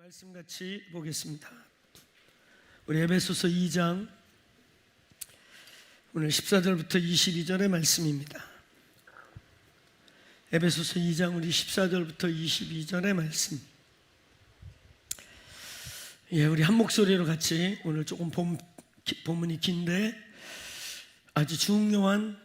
말씀 같이 보겠습니다. 우리 에베소서 2장 오늘 14절부터 22절의 말씀입니다. 에베소서 2장 우리 14절부터 22절의 말씀. 우리 한 목소리로 같이 오늘 조금 본문이 긴데 아주 중요한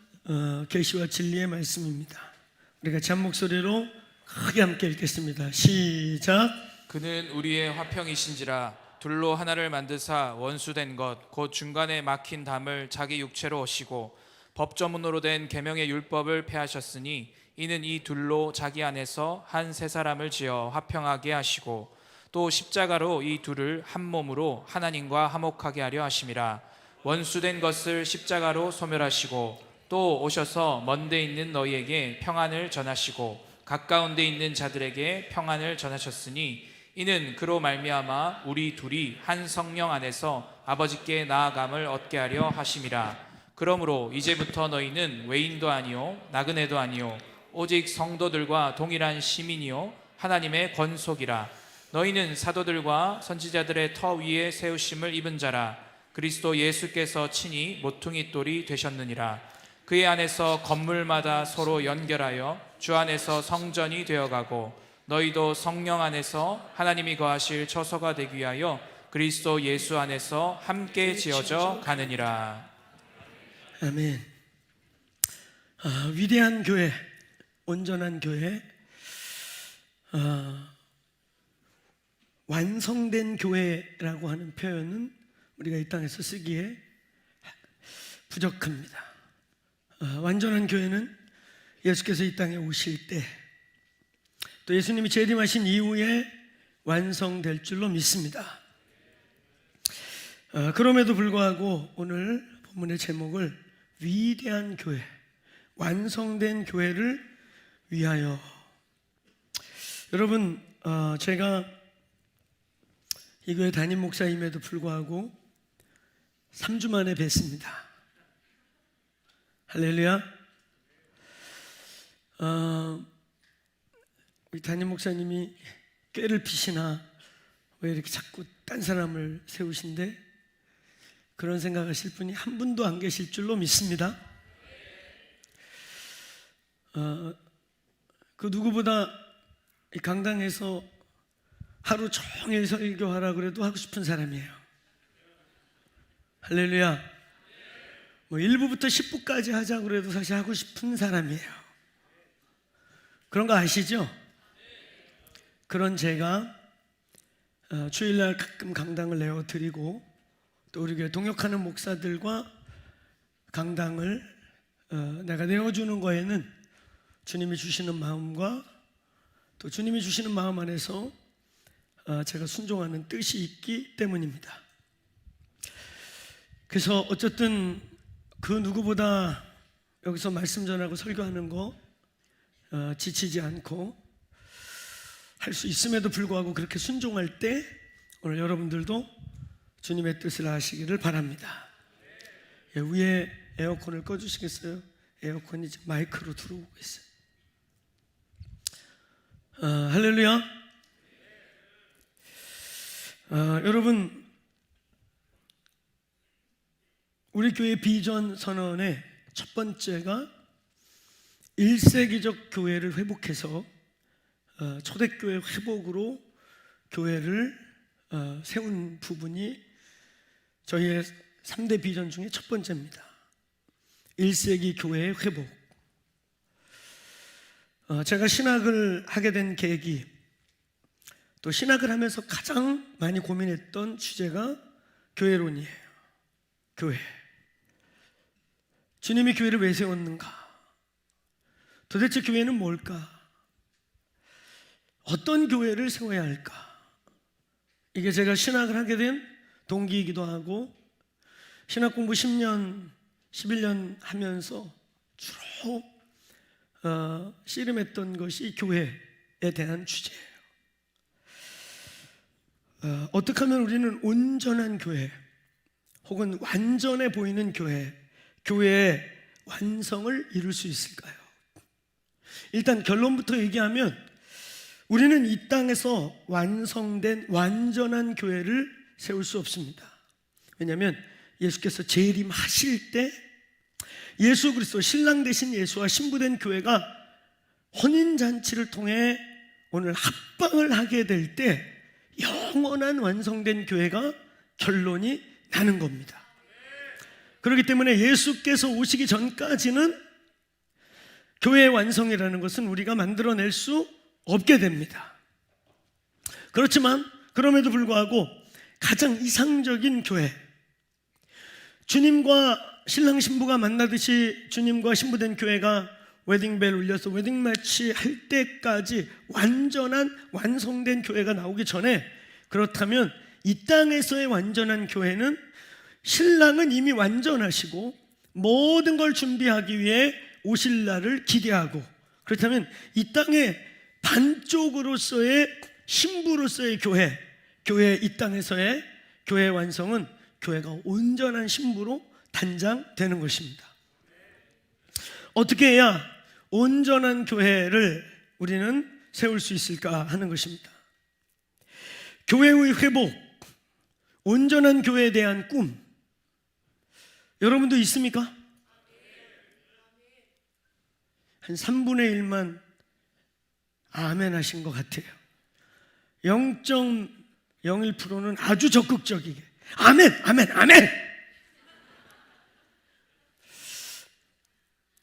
계시와 진리의 말씀입니다. 우리 같이 한 목소리로 크게 함께 읽겠습니다. 시작. 그는 우리의 화평이신지라 둘로 하나를 만드사 원수된 것 곧 중간에 막힌 담을 자기 육체로 오시고 법조문으로 된 계명의 율법을 폐하셨으니 이는 이 둘로 자기 안에서 한 세 사람을 지어 화평하게 하시고 또 십자가로 이 둘을 한 몸으로 하나님과 화목하게 하려 하심이라. 원수된 것을 십자가로 소멸하시고 또 오셔서 먼데 있는 너희에게 평안을 전하시고 가까운 데 있는 자들에게 평안을 전하셨으니 이는 그로 말미암아 우리 둘이 한 성령 안에서 아버지께 나아감을 얻게 하려 하심이라. 그러므로 이제부터 너희는 외인도 아니요 나그네도 아니요 오직 성도들과 동일한 시민이요 하나님의 권속이라. 너희는 사도들과 선지자들의 터 위에 세우심을 입은 자라. 그리스도 예수께서 친히 모퉁이 돌이 되셨느니라. 그의 안에서 건물마다 서로 연결하여 주 안에서 성전이 되어가고 너희도 성령 안에서 하나님이 거하실 처소가 되기 위하여 그리스도 예수 안에서 함께 지어져 가느니라. 아멘. 위대한 교회, 온전한 교회, 완성된 교회라고 하는 표현은 우리가 이 땅에서 쓰기에 부족합니다. 완전한 교회는 예수께서 이 땅에 오실 때 또 예수님이 재림하신 이후에 완성될 줄로 믿습니다. 그럼에도 불구하고 오늘 본문의 제목을 위대한 교회, 완성된 교회를 위하여. 여러분, 제가 이 교회 담임 목사임에도 불구하고 3주 만에 뵀습니다. 할렐루야. 우리 담임 목사님이 꾀를 피시나 왜 이렇게 자꾸 딴 사람을 세우신데, 그런 생각하실 분이 한 분도 안 계실 줄로 믿습니다. 그 누구보다 이 강당에서 하루 종일 설교하라 그래도 하고 싶은 사람이에요. 할렐루야. 1부부터 10부까지 하자 그래도 사실 하고 싶은 사람이에요. 그런 거 아시죠? 그런 제가 주일날 가끔 강당을 내어드리고 또 우리 교회 동역하는 목사들과 강당을 내가 내어주는 거에는 주님이 주시는 마음과 또 주님이 주시는 마음 안에서 제가 순종하는 뜻이 있기 때문입니다. 그래서 어쨌든 그 누구보다 여기서 말씀 전하고 설교하는 거 지치지 않고 할 수 있음에도 불구하고 그렇게 순종할 때 오늘 여러분들도 주님의 뜻을 아시기를 바랍니다. 위에 에어컨을 꺼주시겠어요? 에어컨이 지금 마이크로 들어오고 있어요. 할렐루야. 여러분, 우리 교회 비전 선언의 첫 번째가 1세기적 교회를 회복해서 초대교회 회복으로 교회를 세운 부분이 저희의 3대 비전 중에 첫 번째입니다. 1세기 교회의 회복. 제가 신학을 하게 된 계기, 또 신학을 하면서 가장 많이 고민했던 주제가 교회론이에요. 교회. 주님이 교회를 왜 세웠는가? 도대체 교회는 뭘까? 어떤 교회를 세워야 할까? 이게 제가 신학을 하게 된 동기이기도 하고, 신학 공부 10년, 11년 하면서 주로 씨름했던 것이 교회에 대한 주제예요. 어떻게 하면 우리는 온전한 교회 혹은 완전해 보이는 교회의 완성을 이룰 수 있을까요? 일단 결론부터 얘기하면 우리는 이 땅에서 완성된 완전한 교회를 세울 수 없습니다. 왜냐하면 예수께서 재림하실 때 예수 그리스도 신랑 되신 예수와 신부된 교회가 혼인잔치를 통해 오늘 합방을 하게 될 때 영원한 완성된 교회가 결론이 나는 겁니다. 그렇기 때문에 예수께서 오시기 전까지는 교회의 완성이라는 것은 우리가 만들어낼 수 없게 됩니다. 그렇지만 그럼에도 불구하고 가장 이상적인 교회, 주님과 신랑 신부가 만나듯이 주님과 신부된 교회가 웨딩벨 울려서 웨딩 매치 할 때까지 완전한 완성된 교회가 나오기 전에, 그렇다면 이 땅에서의 완전한 교회는 신랑은 이미 완전하시고 모든 걸 준비하기 위해 오실 날을 기대하고, 그렇다면 이 땅의 반쪽으로서의 신부로서의 교회, 이 땅에서의 교회의 완성은 교회가 온전한 신부로 단장되는 것입니다. 어떻게 해야 온전한 교회를 우리는 세울 수 있을까 하는 것입니다. 교회의 회복, 온전한 교회에 대한 꿈, 여러분도 있습니까? 한 3분의 1만 아멘 하신 것 같아요. 0.01%는 아주 적극적이게 아멘, 아멘, 아멘.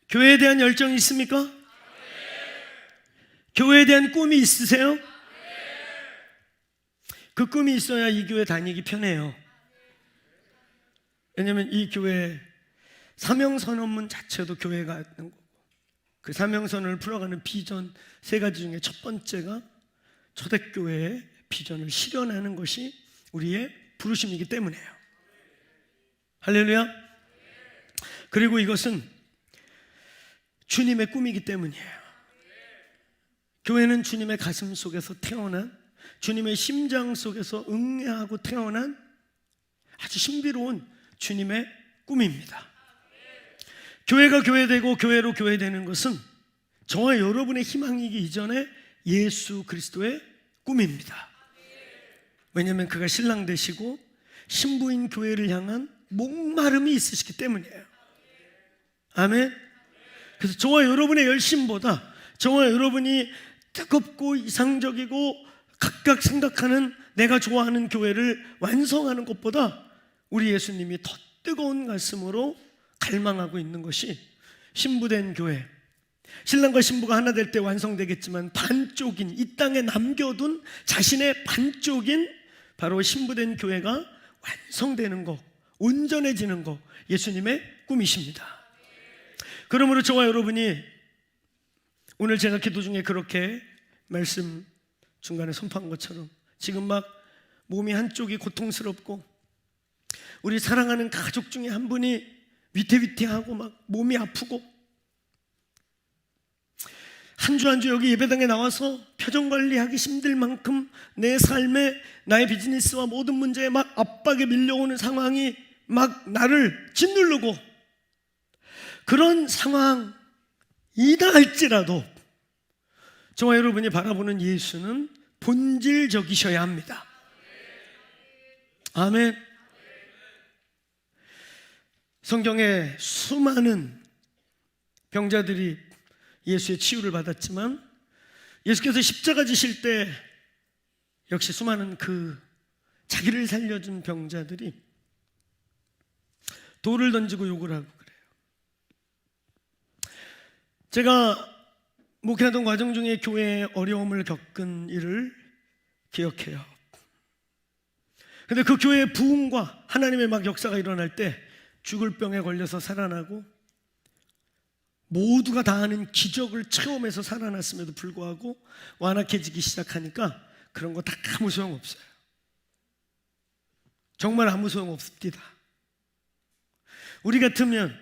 교회에 대한 열정이 있습니까? 교회에 대한 꿈이 있으세요? 그 꿈이 있어야 이 교회 다니기 편해요. 왜냐하면 이 교회 사명선언문 자체도 교회가 하는 거고, 그 사명선언을 풀어가는 비전 3가지 중에 첫 번째가 초대교회의 비전을 실현하는 것이 우리의 부르심이기 때문이에요. 할렐루야. 그리고 이것은 주님의 꿈이기 때문이에요. 교회는 주님의 가슴 속에서 태어난, 주님의 심장 속에서 응애하고 태어난 아주 신비로운 주님의 꿈입니다. 교회가 교회되고 교회로 교회되는 것은 저와 여러분의 희망이기 이전에 예수 그리스도의 꿈입니다. 왜냐하면 그가 신랑 되시고 신부인 교회를 향한 목마름이 있으시기 때문이에요. 아멘. 그래서 저와 여러분의 열심보다, 저와 여러분이 뜨겁고 이상적이고 각각 생각하는 내가 좋아하는 교회를 완성하는 것보다 우리 예수님이 더 뜨거운 가슴으로 갈망하고 있는 것이 신부된 교회, 신랑과 신부가 하나 될 때 완성되겠지만 반쪽인, 이 땅에 남겨둔 자신의 반쪽인 바로 신부된 교회가 완성되는 것, 온전해지는 것, 예수님의 꿈이십니다. 그러므로 저와 여러분이 오늘 제가 기도 중에 그렇게 말씀 중간에 선포한 것처럼 지금 막 몸이 한쪽이 고통스럽고 우리 사랑하는 가족 중에 한 분이 위태위태하고 막 몸이 아프고 한 주 한 주 여기 예배당에 나와서 표정 관리하기 힘들 만큼 내 삶에, 나의 비즈니스와 모든 문제에 막 압박에 밀려오는 상황이 막 나를 짓누르고, 그런 상황이다 할지라도 저와 여러분이 바라보는 예수는 본질적이셔야 합니다. 아멘. 성경에 수많은 병자들이 예수의 치유를 받았지만 예수께서 십자가 지실 때 역시 수많은 그 자기를 살려준 병자들이 돌을 던지고 욕을 하고 그래요. 제가 목회하던 과정 중에 교회에 어려움을 겪은 일을 기억해요. 근데 그 교회의 부흥과 하나님의 막 역사가 일어날 때 죽을 병에 걸려서 살아나고 모두가 다 아는 기적을 체험해서 살아났음에도 불구하고 완악해지기 시작하니까 그런 거 다 아무 소용없어요. 정말 아무 소용없습니다. 우리 같으면,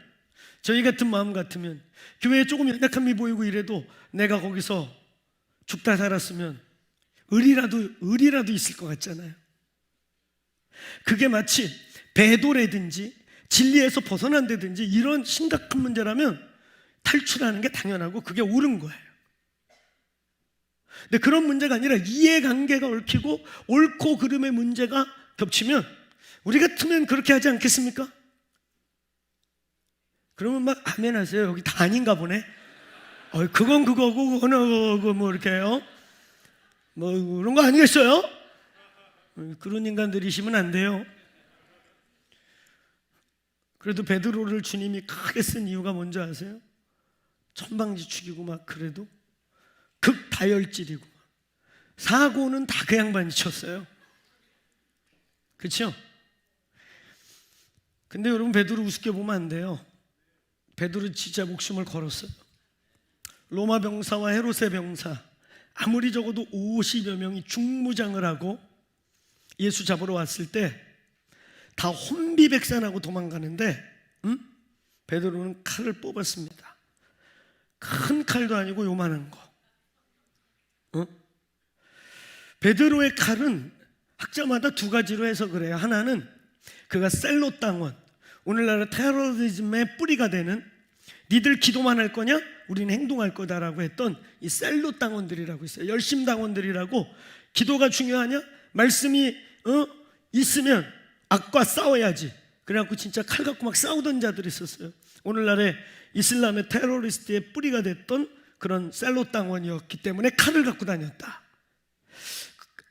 저희 같은 마음 같으면 교회에 조금 연약함이 보이고 이래도 내가 거기서 죽다 살았으면 의리라도 있을 것 같잖아요. 그게 마치 배도라든지 진리에서 벗어난다든지 이런 심각한 문제라면 탈출하는 게 당연하고 그게 옳은 거예요. 근데 그런 문제가 아니라 이해관계가 얽히고 옳고 그름의 문제가 겹치면 우리 같으면 그렇게 하지 않겠습니까? 그러면 막 아멘 하세요. 여기 다 아닌가 보네. 그건 그거고 그거는 그거 뭐 이렇게 해요. 뭐 그런 거 아니겠어요? 그런 인간들이시면 안 돼요. 그래도 베드로를 주님이 크게 쓴 이유가 뭔지 아세요? 천방지 죽이고 막 그래도 극다혈질이고 사고는 다 그 양반이 쳤어요. 그렇죠? 근데 여러분 베드로 우습게 보면 안 돼요. 베드로 진짜 목숨을 걸었어요. 로마 병사와 헤롯의 병사 아무리 적어도 50여 명이 중무장을 하고 예수 잡으러 왔을 때 다 혼비백산하고 도망가는데 베드로는 칼을 뽑았습니다. 큰 칼도 아니고 요만한 거. 베드로의 칼은 학자마다 두 가지로 해석을 해요. 하나는 그가 셀로 땅원, 오늘날의 테러리즘의 뿌리가 되는 니들 기도만 할 거냐? 우리는 행동할 거다라고 했던 이 셀로 땅원들이라고 있어요. 열심 당원들이라고. 기도가 중요하냐? 말씀이 있으면 악과 싸워야지. 그래갖고 진짜 칼 갖고 막 싸우던 자들이 있었어요. 오늘날의 이슬람의 테러리스트의 뿌리가 됐던 그런 셀로 땅원이었기 때문에 칼을 갖고 다녔다.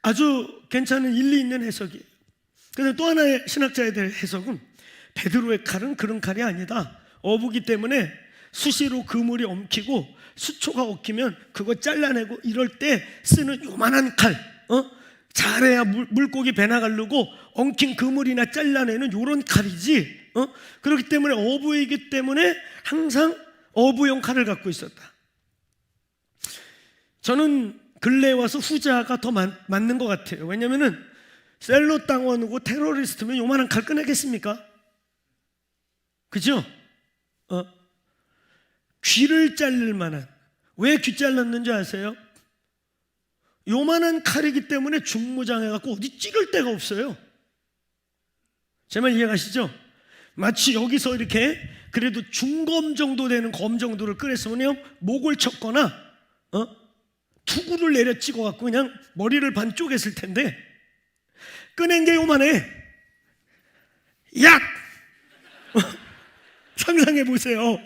아주 괜찮은 일리 있는 해석이에요. 그래서 또 하나의 신학자에 대한 해석은 베드로의 칼은 그런 칼이 아니다. 어부기 때문에 수시로 그물이 엉키고 수초가 엉키면 그거 잘라내고 이럴 때 쓰는 요만한 칼, 잘해야 물고기 배나 가르고 엉킨 그물이나 잘라내는 요런 칼이지. 그렇기 때문에 어부이기 때문에 항상 어부용 칼을 갖고 있었다. 저는 근래에 와서 후자가 더 맞는 것 같아요. 왜냐면은 셀로 땅원이고 테러리스트면 요만한 칼 꺼내겠습니까? 그죠? 귀를 자를 만한, 왜 귀 잘랐는지 아세요? 요만한 칼이기 때문에 중무장해갖고 어디 찌를 데가 없어요. 제 말 이해가시죠? 마치 여기서 이렇게 그래도 중검 정도 되는 검 정도를 꺼냈으면 목을 쳤거나 투구를 내려 찍어갖고 그냥 머리를 반 쪼갰을 텐데 꺼낸 게 요만해. 약! 상상해 보세요.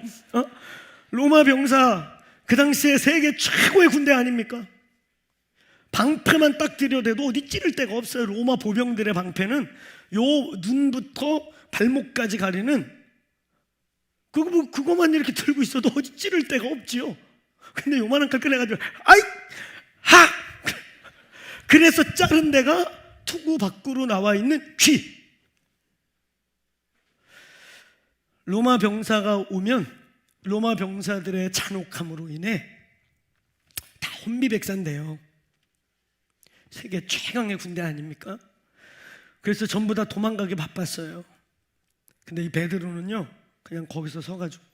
로마 병사, 그 당시에 세계 최고의 군대 아닙니까? 방패만 딱 들여대도 어디 찌를 데가 없어요. 로마 보병들의 방패는 요 눈부터 발목까지 가리는 그거만 이렇게 들고 있어도 어디 찌를 데가 없지요. 근데 요만한 칼 꺼내가지고 아이! 하! 그래서 자른 데가 투구 밖으로 나와 있는 귀. 로마 병사가 오면 로마 병사들의 잔혹함으로 인해 다 혼비백산돼요. 세계 최강의 군대 아닙니까? 그래서 전부 다 도망가기 바빴어요. 근데 이 베드로는요 그냥 거기서 서가지고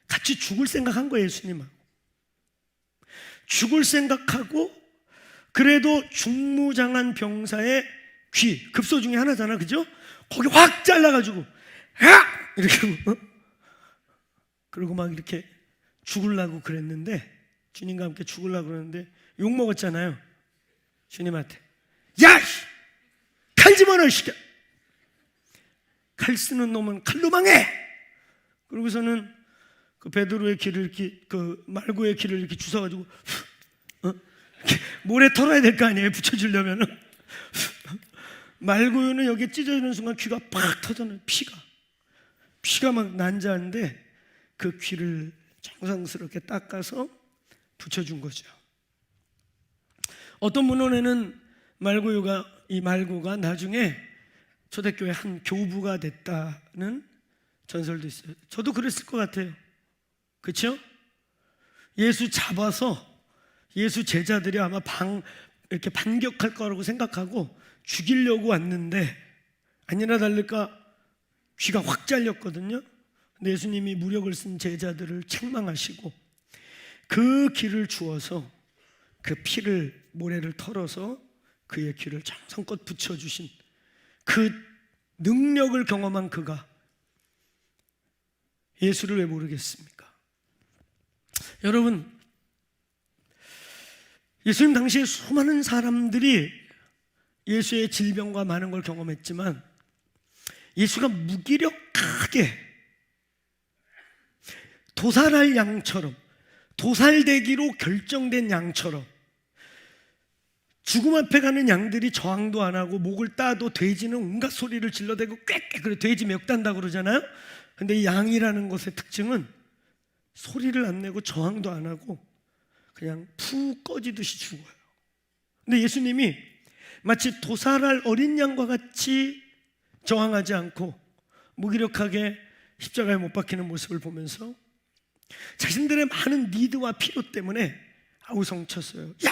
같이 죽을 생각한 거예요. 예수님하고 죽을 생각하고, 그래도 중무장한 병사의 귀, 급소 중에 하나잖아, 그죠? 거기 확 잘라가지고 이렇게 그리고 막 이렇게 죽으려고 그랬는데, 주님과 함께 죽으려고 그랬는데 욕 먹었잖아요. 주님한테 야! 칼 집어넣어 시켜. 칼 쓰는 놈은 칼로 망해. 그러고서는 그 베드로의 귀를 이렇게, 그 말고의 귀를 이렇게 주워가지고 모래 털어야 될 거 아니에요, 붙여주려면은. 말고유는 여기에 찢어지는 순간 귀가 팍 터져나요. 피가 막 난자한데 그 귀를 정성스럽게 닦아서 붙여준 거죠. 어떤 문헌에는 이 말고가 나중에 초대교회 한 교부가 됐다는 전설도 있어요. 저도 그랬을 것 같아요. 그렇죠? 예수 잡아서 예수 제자들이 아마 이렇게 반격할 거라고 생각하고 죽이려고 왔는데 아니나 다를까 귀가 확 잘렸거든요. 근데 예수님이 무력을 쓴 제자들을 책망하시고 그 귀를 주어서 그 피를, 모래를 털어서 그의 귀를 정성껏 붙여주신 그 능력을 경험한 그가 예수를 왜 모르겠습니까? 여러분, 예수님 당시에 수많은 사람들이 예수의 질병과 많은 걸 경험했지만 예수가 무기력하게 도살할 양처럼, 도살되기로 결정된 양처럼, 죽음 앞에 가는 양들이 저항도 안 하고 목을 따도 돼지는 온갖 소리를 질러대고 꽥꽥, 그래 돼지 멱단다 그러잖아요. 근데 이 양이라는 것의 특징은 소리를 안 내고 저항도 안 하고 그냥 푹 꺼지듯이 죽어요. 근데 예수님이 마치 도살할 어린 양과 같이 저항하지 않고 무기력하게 십자가에 못 박히는 모습을 보면서 자신들의 많은 니드와 필요 때문에 아우성쳤어요. 야!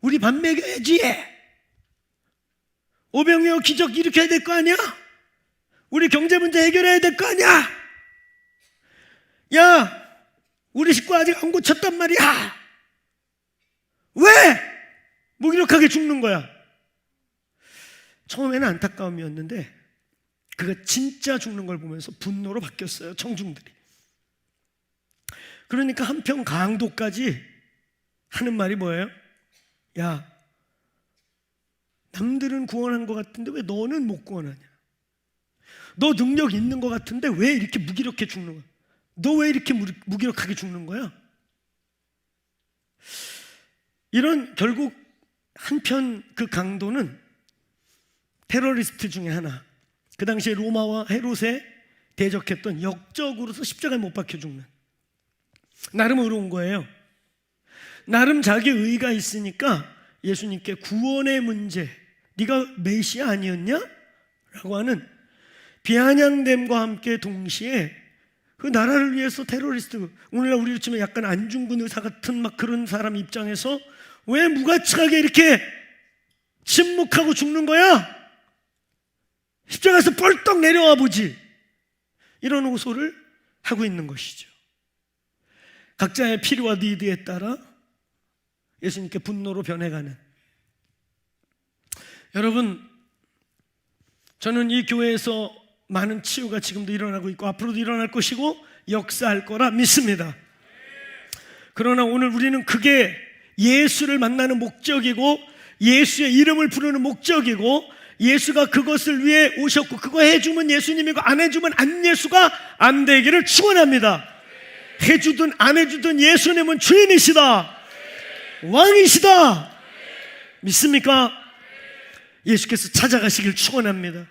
우리 밥 먹여야지. 오병이어 기적 일으켜야 될 거 아니야? 우리 경제 문제 해결해야 될 거 아니야? 야! 우리 식구 아직 안 고쳤단 말이야. 왜 무기력하게 죽는 거야? 처음에는 안타까움이었는데 그가 진짜 죽는 걸 보면서 분노로 바뀌었어요, 청중들이. 그러니까 한편 강도까지 하는 말이 뭐예요? 야, 남들은 구원한 것 같은데 왜 너는 못 구원하냐? 너 능력 있는 것 같은데 왜 이렇게 무기력해 죽는 거야? 너 왜 이렇게 무기력하게 죽는 거야? 이런, 결국 한편 그 강도는 테러리스트 중에 하나, 그 당시에 로마와 헤롯에 대적했던 역적으로서 십자가에 못 박혀 죽는, 나름 의로운 거예요. 나름 자기 의가 있으니까 예수님께 구원의 문제, 네가 메시아 아니었냐? 라고 하는 비아냥됨과 함께 동시에 그 나라를 위해서 테러리스트, 오늘날 우리로 치면 약간 안중근 의사 같은 막 그런 사람 입장에서 왜 무가치하게 이렇게 침묵하고 죽는 거야? 십자가에서 뻘떡 내려와 보지. 이런 호소를 하고 있는 것이죠. 각자의 필요와 니드에 따라 예수님께 분노로 변해가는, 여러분, 저는 이 교회에서 많은 치유가 지금도 일어나고 있고 앞으로도 일어날 것이고 역사할 거라 믿습니다. 그러나 오늘 우리는 그게 예수를 만나는 목적이고 예수의 이름을 부르는 목적이고 예수가 그것을 위해 오셨고 그거 해주면 예수님이고 안 해주면 안 예수가 안 되기를 축원합니다. 해주든 안 해주든 예수님은 주인이시다, 왕이시다. 믿습니까? 예수께서 찾아가시길 축원합니다.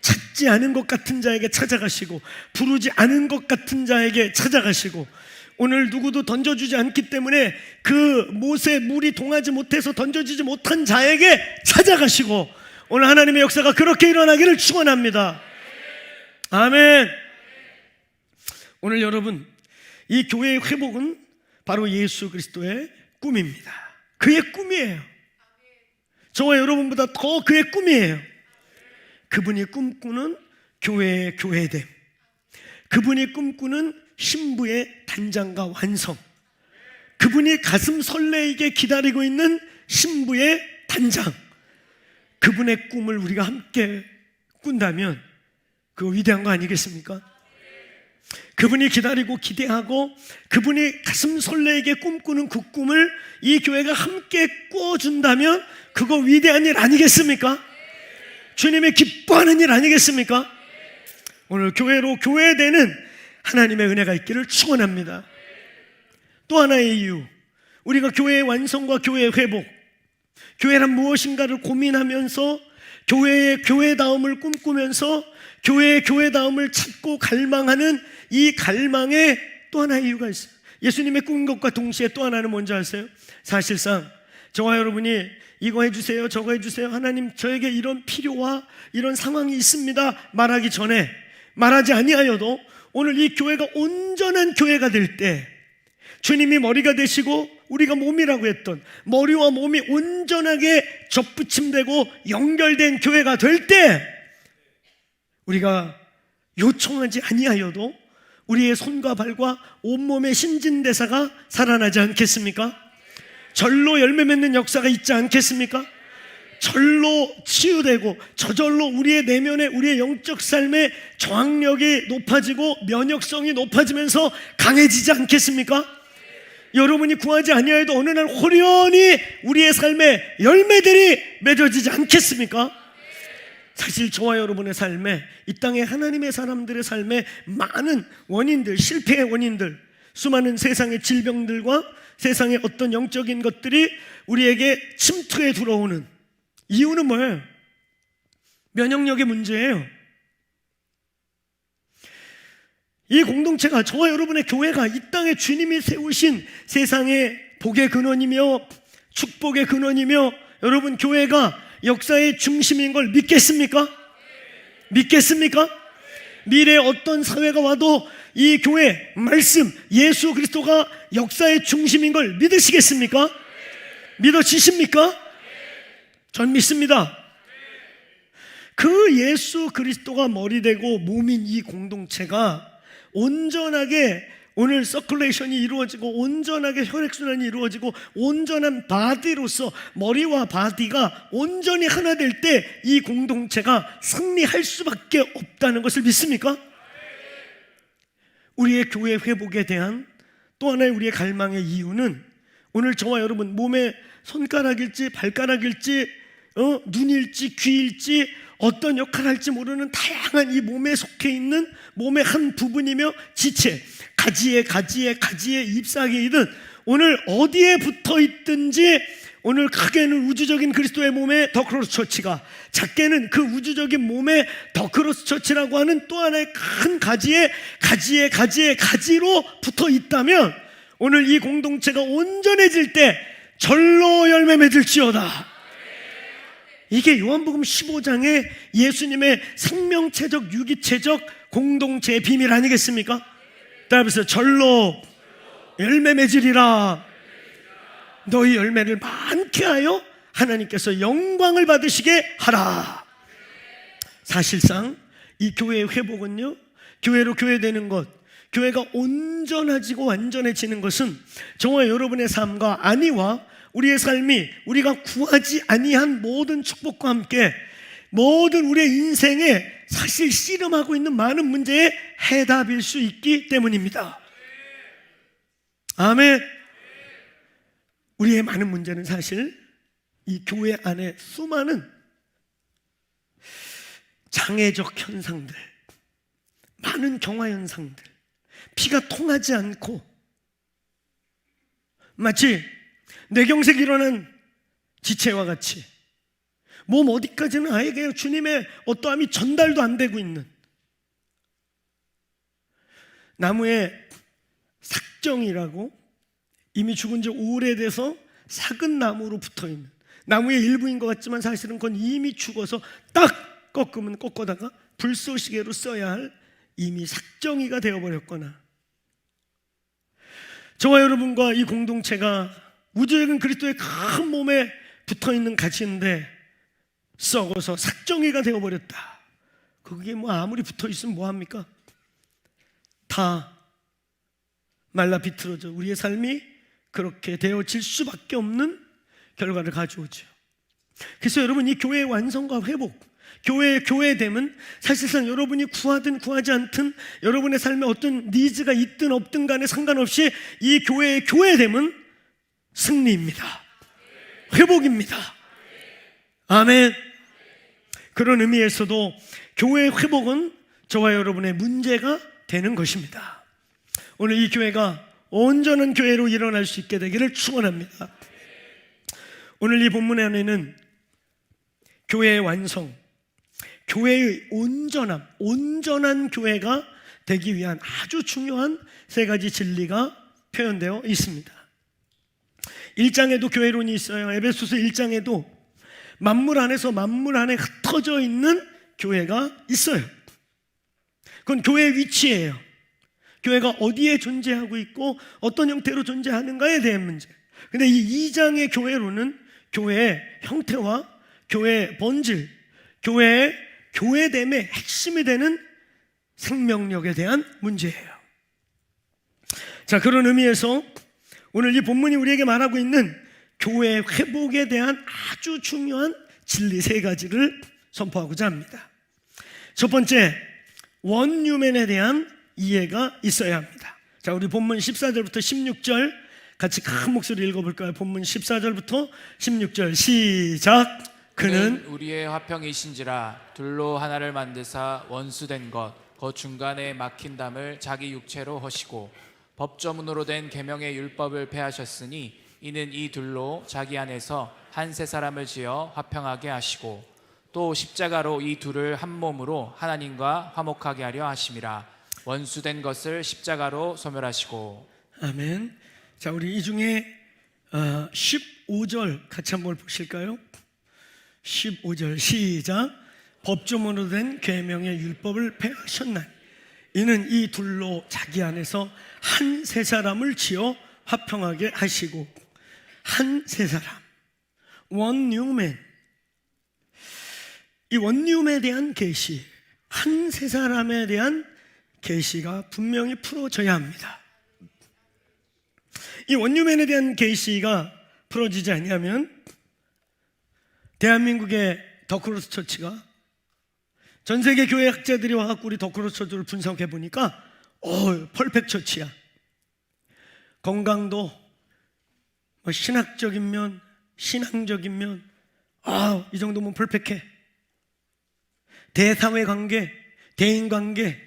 찾지 않은 것 같은 자에게 찾아가시고 부르지 않은 것 같은 자에게 찾아가시고, 오늘 누구도 던져주지 않기 때문에 그 못에 물이 동하지 못해서 던져지지 못한 자에게 찾아가시고, 오늘 하나님의 역사가 그렇게 일어나기를 축원합니다. 아멘. 오늘 여러분, 이 교회의 회복은 바로 예수 그리스도의 꿈입니다. 그의 꿈이에요. 저와 여러분보다 더 그의 꿈이에요. 그분이 꿈꾸는 교회의 교회됨, 그분이 꿈꾸는 신부의 단장과 완성, 그분이 가슴 설레이게 기다리고 있는 신부의 단장, 그분의 꿈을 우리가 함께 꾼다면 그거 위대한 거 아니겠습니까? 그분이 기다리고 기대하고 그분이 가슴 설레게 꿈꾸는 그 꿈을 이 교회가 함께 꾸어준다면 그거 위대한 일 아니겠습니까? 주님이 기뻐하는 일 아니겠습니까? 오늘 교회로 교회되는 하나님의 은혜가 있기를 축원합니다. 또 하나의 이유, 우리가 교회의 완성과 교회의 회복, 교회란 무엇인가를 고민하면서 교회의 교회다움을 꿈꾸면서 교회의 교회다움을 찾고 갈망하는 이 갈망에 또 하나의 이유가 있어요. 예수님의 꿈인 것과 동시에 또 하나는 뭔지 아세요? 사실상 저와 여러분이 이거 해주세요, 저거 해주세요, 하나님 저에게 이런 필요와 이런 상황이 있습니다 말하기 전에, 말하지 아니하여도 오늘 이 교회가 온전한 교회가 될 때, 주님이 머리가 되시고 우리가 몸이라고 했던 머리와 몸이 온전하게 접붙임되고 연결된 교회가 될 때, 우리가 요청하지 아니하여도 우리의 손과 발과 온몸의 신진대사가 살아나지 않겠습니까? 절로 열매 맺는 역사가 있지 않겠습니까? 절로 치유되고 저절로 우리의 내면에, 우리의 영적 삶의 저항력이 높아지고 면역성이 높아지면서 강해지지 않겠습니까? 여러분이 구하지 아니하여도 어느 날 호련히 우리의 삶에 열매들이 맺어지지 않겠습니까? 사실 저와 여러분의 삶에, 이 땅의 하나님의 사람들의 삶에 많은 원인들, 실패의 원인들, 수많은 세상의 질병들과 세상의 어떤 영적인 것들이 우리에게 침투해 들어오는 이유는 뭐예요? 면역력의 문제예요. 이 공동체가, 저와 여러분의 교회가 이 땅에 주님이 세우신 세상의 복의 근원이며 축복의 근원이며, 여러분 교회가 역사의 중심인 걸 믿겠습니까? 믿겠습니까? 미래에 어떤 사회가 와도 이 교회 말씀, 예수 그리스도가 역사의 중심인 걸 믿으시겠습니까? 믿어지십니까? 전 믿습니다. 그 예수 그리스도가 머리 되고 몸인 이 공동체가 온전하게 오늘 서큘레이션이 이루어지고 온전하게 혈액순환이 이루어지고 온전한 바디로서 머리와 바디가 온전히 하나 될 때 이 공동체가 승리할 수밖에 없다는 것을 믿습니까? 우리의 교회 회복에 대한 또 하나의 우리의 갈망의 이유는, 오늘 저와 여러분 몸에 손가락일지 발가락일지 눈일지 귀일지 어떤 역할을 할지 모르는 다양한 이 몸에 속해 있는 몸의 한 부분이며 지체, 가지에 잎사귀이든 오늘 어디에 붙어 있든지, 오늘 크게는 우주적인 그리스도의 몸에 더 크로스 처치가, 작게는 그 우주적인 몸에 더 크로스 처치라고 하는 또 하나의 큰 가지로 붙어 있다면, 오늘 이 공동체가 온전해질 때 절로 열매 맺을지어다. 이게 요한복음 15장의 예수님의 생명체적 유기체적 공동체의 비밀 아니겠습니까? 따라서 절로 열매 맺으리라. 너희 열매를 많게 하여 하나님께서 영광을 받으시게 하라. 사실상 이 교회의 회복은요, 교회로 교회되는 것, 교회가 온전해지고 완전해지는 것은 저와 여러분의 삶과 안위와 우리의 삶이 우리가 구하지 아니한 모든 축복과 함께 모든 우리의 인생에 사실 씨름하고 있는 많은 문제의 해답일 수 있기 때문입니다. 아멘. 우리의 많은 문제는 사실 이 교회 안에 수많은 장애적 현상들, 많은 경화 현상들, 피가 통하지 않고 마치 뇌경색이 일어난 지체와 같이 몸 어디까지는 아예 그냥 주님의 어떠함이 전달도 안 되고 있는, 나무에 삭정이라고 이미 죽은 지 오래돼서 삭은 나무로 붙어있는, 나무의 일부인 것 같지만 사실은 그건 이미 죽어서 딱 꺾어다가 불쏘시개로 써야 할 이미 삭정이가 되어버렸거나, 저와 여러분과 이 공동체가 우주적인 그리스도의 큰 몸에 붙어있는 가지인데 썩어서 삭정이가 되어버렸다. 그게 뭐 아무리 붙어있으면 뭐합니까? 다 말라 비틀어져 우리의 삶이 그렇게 되어질 수밖에 없는 결과를 가져오죠. 그래서 여러분, 이 교회의 완성과 회복, 교회됨은 사실상 여러분이 구하든 구하지 않든, 여러분의 삶에 어떤 니즈가 있든 없든 간에 상관없이 이 교회의 교회됨은 승리입니다. 회복입니다. 아멘. 그런 의미에서도 교회의 회복은 저와 여러분의 문제가 되는 것입니다. 오늘 이 교회가 온전한 교회로 일어날 수 있게 되기를 축원합니다. 오늘 이 본문 안에는 교회의 완성, 교회의 온전함, 온전한 교회가 되기 위한 아주 중요한 세 가지 진리가 표현되어 있습니다. 1장에도 교회론이 있어요. 에베소서 1장에도 만물 안에서 만물 안에 흩어져 있는 교회가 있어요. 그건 교회의 위치예요. 교회가 어디에 존재하고 있고 어떤 형태로 존재하는가에 대한 문제. 근데 이 2장의 교회론은 교회의 형태와 교회의 본질, 교회의 교회됨의 핵심이 되는 생명력에 대한 문제예요. 자, 그런 의미에서 오늘 이 본문이 우리에게 말하고 있는 교회의 회복에 대한 아주 중요한 진리 세 가지를 선포하고자 합니다. 첫 번째, 원유맨에 대한 이해가 있어야 합니다. 자, 우리 본문 14절부터 16절 같이 큰 목소리 읽어볼까요? 본문 14절부터 16절 시작. 그는 그는 우리의 화평이신지라 둘로 하나를 만드사 원수된 것 그 중간에 막힌 담을 자기 육체로 허시고 법조문으로 된 계명의 율법을 폐하셨으니 이는 이 둘로 자기 안에서 한 세 사람을 지어 화평하게 하시고 또 십자가로 이 둘을 한 몸으로 하나님과 화목하게 하려 하심이라. 원수된 것을 십자가로 소멸하시고. 아멘. 자, 우리 이 중에 15절 같이 한번 보실까요? 15절 시작. 법조문으로 된 계명의 율법을 폐하셨나니 이는 이 둘로 자기 안에서 한 세 사람을 지어 화평하게 하시고. 한 세 사람, 원 뉴맨. 이 원뉴맨에 대한 계시, 한 세 사람에 대한 계시가 분명히 풀어져야 합니다. 이 원뉴맨에 대한 계시가 풀어지지 않으면 대한민국의 더크로스 처치가, 전 세계 교회 학자들이 와갖고 우리 더크로스 처치를 분석해 보니까 펄펙트 처치야. 건강도, 신학적인 면, 신앙적인 면, 이 정도면 펄펙해. 대사회 관계, 대인 관계,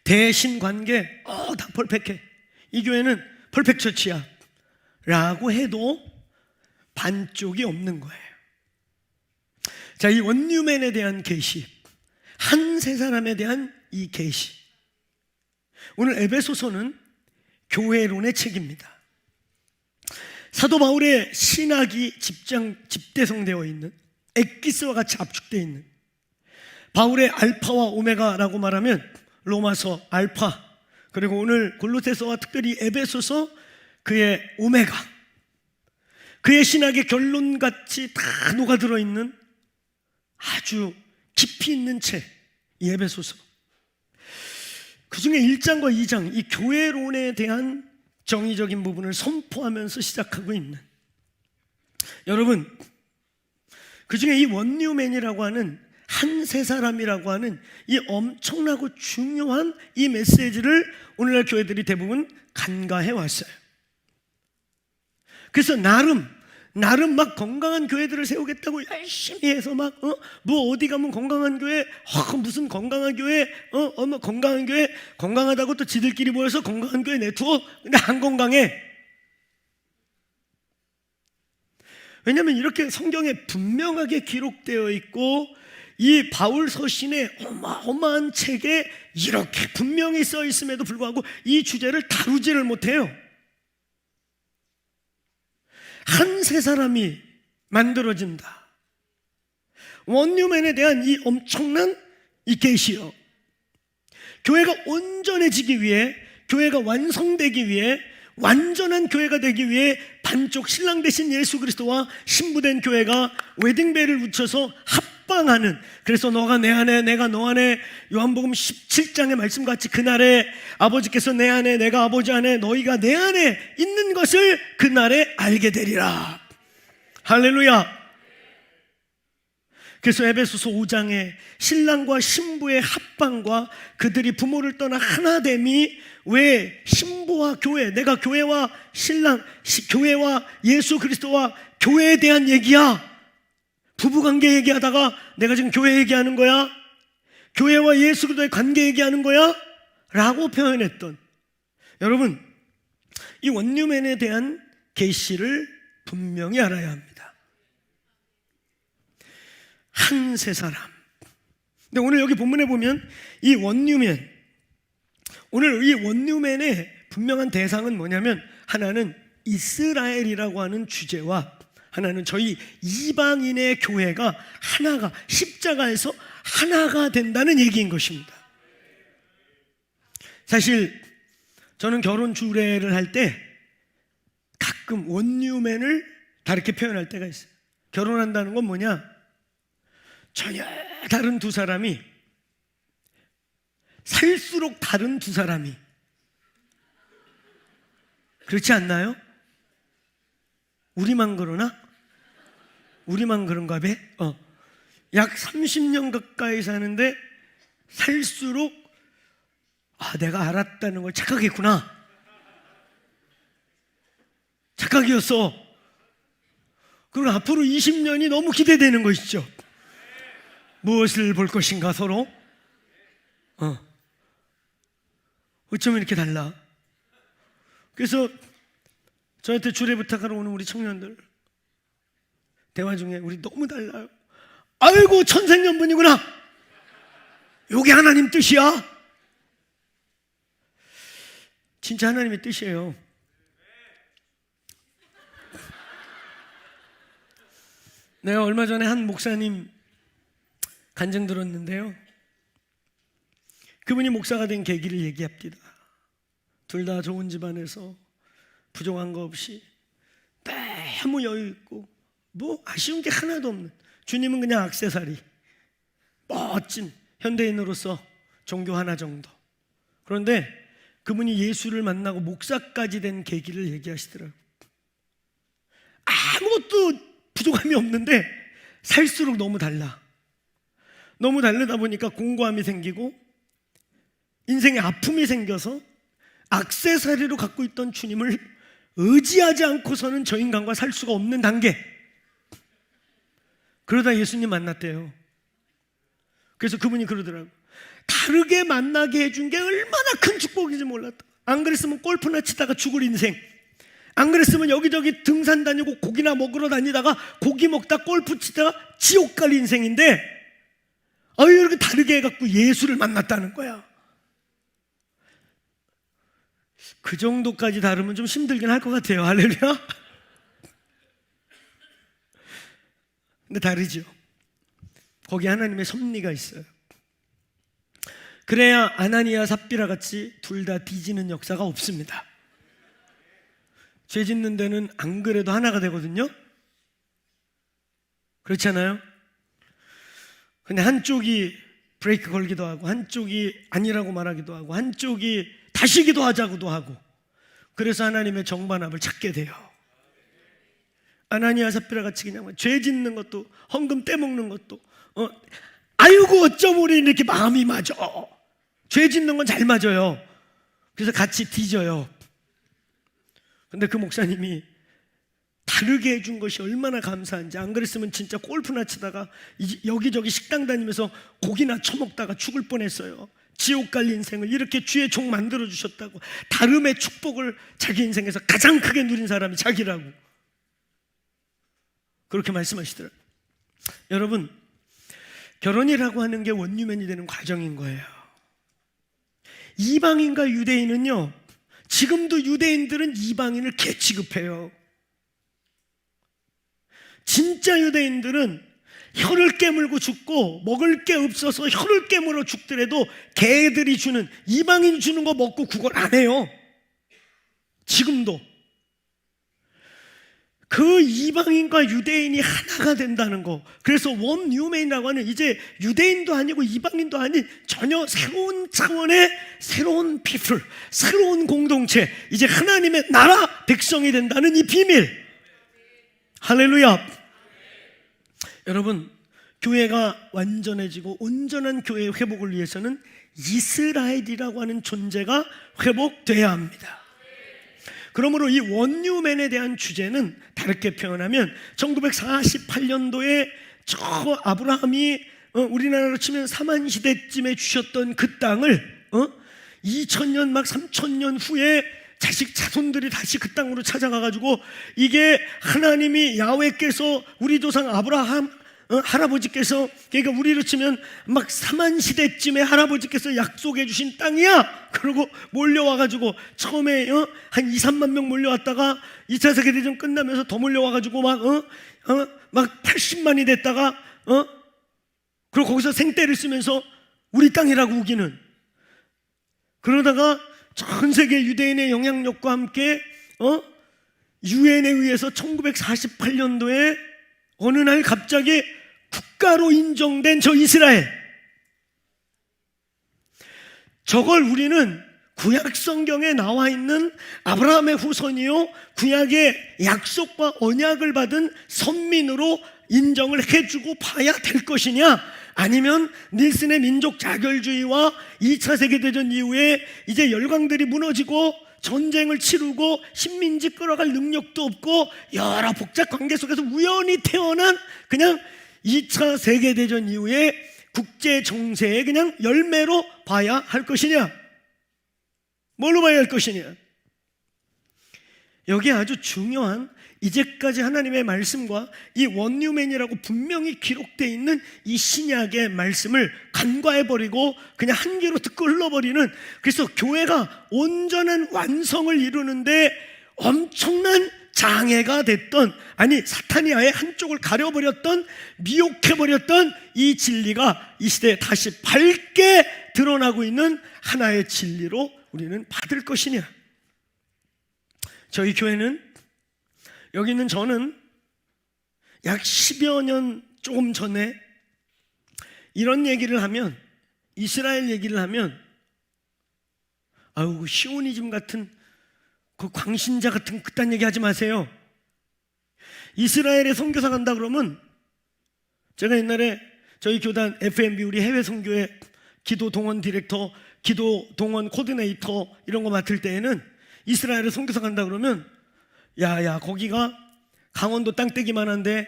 대신 관계, 다 펄펙해. 이 교회는 펄펙트 처치야 라고 해도 반쪽이 없는 거예요. 자, 이 원뉴맨에 대한 계시, 한 세 사람에 대한 이 계시. 오늘 에베소서는 교회론의 책입니다. 사도 바울의 신학이 집대성되어 있는, 엑기스와 같이 압축되어 있는, 바울의 알파와 오메가라고 말하면 로마서 알파, 그리고 오늘 골로새서와 특별히 에베소서 그의 오메가, 그의 신학의 결론같이 다 녹아들어 있는 아주 깊이 있는 책, 이 에베소서. 그 중에 1장과 2장, 이 교회론에 대한 정의적인 부분을 선포하면서 시작하고 있는, 여러분, 그 중에 이 원뉴맨이라고 하는 한 세 사람이라고 하는 이 엄청나고 중요한 이 메시지를 오늘날 교회들이 대부분 간과해 왔어요. 그래서 나름 막 건강한 교회들을 세우겠다고 열심히 해서 막 뭐 어디 가면 건강한 교회, 무슨 건강한 교회, 건강한 교회, 건강하다고 또 지들끼리 모여서 건강한 교회 내투어. 근데 안 건강해. 왜냐하면 이렇게 성경에 분명하게 기록되어 있고 이 바울 서신의 어마어마한 책에 이렇게 분명히 써 있음에도 불구하고 이 주제를 다루지를 못해요. 한 세 사람이 만들어진다. 원뉴맨에 대한 이 엄청난 이 계시요. 교회가 온전해지기 위해, 교회가 완성되기 위해, 완전한 교회가 되기 위해 반쪽 신랑 되신 예수 그리스도와 신부된 교회가 웨딩벨을 붙여서 합방하는, 그래서 너가 내 안에 내가 너 안에, 요한복음 17장의 말씀같이 그날에 아버지께서 내 안에 내가 아버지 안에 너희가 내 안에 있는 것을 그날에 알게 되리라. 할렐루야. 그래서 에베소서 5장에 신랑과 신부의 합방과 그들이 부모를 떠나 하나됨이 왜 신부와 교회, 내가 교회와 신랑, 교회와 예수 그리스도와 교회에 대한 얘기야. 부부관계 얘기하다가 내가 지금 교회 얘기하는 거야? 교회와 예수 그리스도의 관계 얘기하는 거야? 라고 표현했던, 여러분, 이 원뉴맨에 대한 계시를 분명히 알아야 합니다. 한 세 사람. 근데 오늘 여기 본문에 보면 이 원뉴맨, 오늘 이 원뉴맨의 분명한 대상은 뭐냐면, 하나는 이스라엘이라고 하는 주제와 하나는 저희 이방인의 교회가 하나가, 십자가에서 하나가 된다는 얘기인 것입니다. 사실 저는 결혼 주례를 할 때 가끔 원뉴맨을 다르게 표현할 때가 있어요. 결혼한다는 건 뭐냐? 전혀 다른 두 사람이, 살수록 다른 두 사람이, 그렇지 않나요? 우리만 그러나? 우리만 그런가 봐? 약 30년 가까이 사는데 살수록 내가 알았다는 걸 착각했구나. 착각이었어. 그리고 앞으로 20년이 너무 기대되는 것이죠. 무엇을 볼 것인가 서로? 어쩌면 이렇게 달라. 그래서 저한테 주례 부탁하러 오는 우리 청년들 대화 중에 우리 너무 달라요. 아이고 천생연분이구나. 요게 하나님 뜻이야. 진짜 하나님의 뜻이에요. 내가 얼마 전에 한 목사님 간증 들었는데요, 그분이 목사가 된 계기를 얘기합니다. 둘 다 좋은 집안에서 부족한 거 없이 너무 여유 있고 뭐 아쉬운 게 하나도 없는, 주님은 그냥 액세서리, 멋진 현대인으로서 종교 하나 정도. 그런데 그분이 예수를 만나고 목사까지 된 계기를 얘기하시더라고요. 아무것도 부족함이 없는데 살수록 너무 달라. 너무 다르다 보니까 공고함이 생기고 인생에 아픔이 생겨서 액세서리로 갖고 있던 주님을 의지하지 않고서는 저 인간과 살 수가 없는 단계. 그러다 예수님 만났대요. 그래서 그분이 그러더라고요. 다르게 만나게 해준 게 얼마나 큰 축복인지 몰랐다. 안 그랬으면 골프나 치다가 죽을 인생, 안 그랬으면 여기저기 등산 다니고 고기나 먹으러 다니다가 고기 먹다 골프 치다가 지옥 갈 인생인데, 이렇게 다르게 해갖고 예수를 만났다는 거야. 그 정도까지 다르면 좀 힘들긴 할 것 같아요. 할렐루야. 근데 다르죠. 거기 하나님의 섭리가 있어요. 그래야 아나니아 삽비라 같이 둘 다 뒤지는 역사가 없습니다. 죄 짓는 데는 안 그래도 하나가 되거든요. 그렇지 않아요? 근데 한쪽이 브레이크 걸기도 하고, 한쪽이 아니라고 말하기도 하고, 한쪽이 다시 기도하자고도 하고, 그래서 하나님의 정반합을 찾게 돼요. 아나니아 삽비라 같이 그냥 죄 짓는 것도, 헌금 떼먹는 것도, 아이고 어쩜 우리 이렇게 마음이 맞아. 죄 짓는 건 잘 맞아요. 그래서 같이 뒤져요. 근데 그 목사님이 다르게 해준 것이 얼마나 감사한지, 안 그랬으면 진짜 골프나 치다가 여기저기 식당 다니면서 고기나 처먹다가 죽을 뻔했어요. 지옥 갈 인생을 이렇게 주의 종 만들어 주셨다고. 다름의 축복을 자기 인생에서 가장 크게 누린 사람이 자기라고 그렇게 말씀하시더라고요. 여러분, 결혼이라고 하는 게 원유맨이 되는 과정인 거예요. 이방인과 유대인은요, 지금도 유대인들은 이방인을 개 취급해요. 진짜 유대인들은 혀를 깨물고 죽고 먹을 게 없어서 혀를 깨물어 죽더라도 개들이 주는, 이방인이 주는 거 먹고 구걸 안 해요. 지금도. 그 이방인과 유대인이 하나가 된다는 거. 그래서 원뉴맨이라고 하는, 이제 유대인도 아니고 이방인도 아닌 전혀 새로운 차원의 새로운 피플, 새로운 공동체, 이제 하나님의 나라 백성이 된다는 이 비밀. 할렐루야. 여러분, 교회가 완전해지고 온전한 교회의 회복을 위해서는 이스라엘이라고 하는 존재가 회복돼야 합니다. 그러므로 이 원뉴맨에 대한 주제는 다르게 표현하면 1948년도에 저 아브라함이 우리나라로 치면 사만시대쯤에 주셨던 그 땅을 2000년 막 3000년 후에 자식 자손들이 다시 그 땅으로 찾아가가지고, 이게 하나님이 야훼께서 우리 조상 아브라함 할아버지께서, 그러니까 우리로 치면 막 사만시대쯤에 할아버지께서 약속해 주신 땅이야. 그러고 몰려와가지고 처음에 한 2, 3만 명 몰려왔다가 2차 세계대전 끝나면서 더 몰려와가지고 막 80만이 됐다가 그리고 거기서 생떼를 쓰면서 우리 땅이라고 우기는, 그러다가 전 세계 유대인의 영향력과 함께 유엔에 의해서 1948년도에 어느 날 갑자기 국가로 인정된 저 이스라엘, 저걸 우리는 구약 성경에 나와 있는 아브라함의 후손이요, 구약의 약속과 언약을 받은 선민으로 인정을 해주고 봐야 될 것이냐, 아니면 닐슨의 민족 자결주의와 2차 세계대전 이후에 이제 열강들이 무너지고 전쟁을 치르고 식민지 끌어갈 능력도 없고 여러 복잡 관계 속에서 우연히 태어난 그냥 2차 세계대전 이후에 국제 정세의 그냥 열매로 봐야 할 것이냐? 뭘로 봐야 할 것이냐? 여기에 아주 중요한 이제까지 하나님의 말씀과 이 원뉴맨이라고 분명히 기록되어 있는 이 신약의 말씀을 간과해버리고 그냥 한 귀로 듣고 흘러버리는, 그래서 교회가 온전한 완성을 이루는데 엄청난 장애가 됐던, 아니 사탄이 아예 한쪽을 가려버렸던, 미혹해버렸던 이 진리가 이 시대에 다시 밝게 드러나고 있는 하나의 진리로 우리는 받을 것이냐? 저희 교회는, 여기 있는 저는 약 10여 년 조금 전에 이런 얘기를 하면, 이스라엘 얘기를 하면 아우 시오니즘 같은 그 광신자 같은 그딴 얘기 하지 마세요. 이스라엘에 선교사 간다 그러면, 제가 옛날에 저희 교단 FMB 우리 해외 선교회 기도 동원 디렉터, 기도 동원 코디네이터 이런 거 맡을 때에는 이스라엘에 선교사 간다 그러면 야야 거기가 강원도 땅떼기만 한데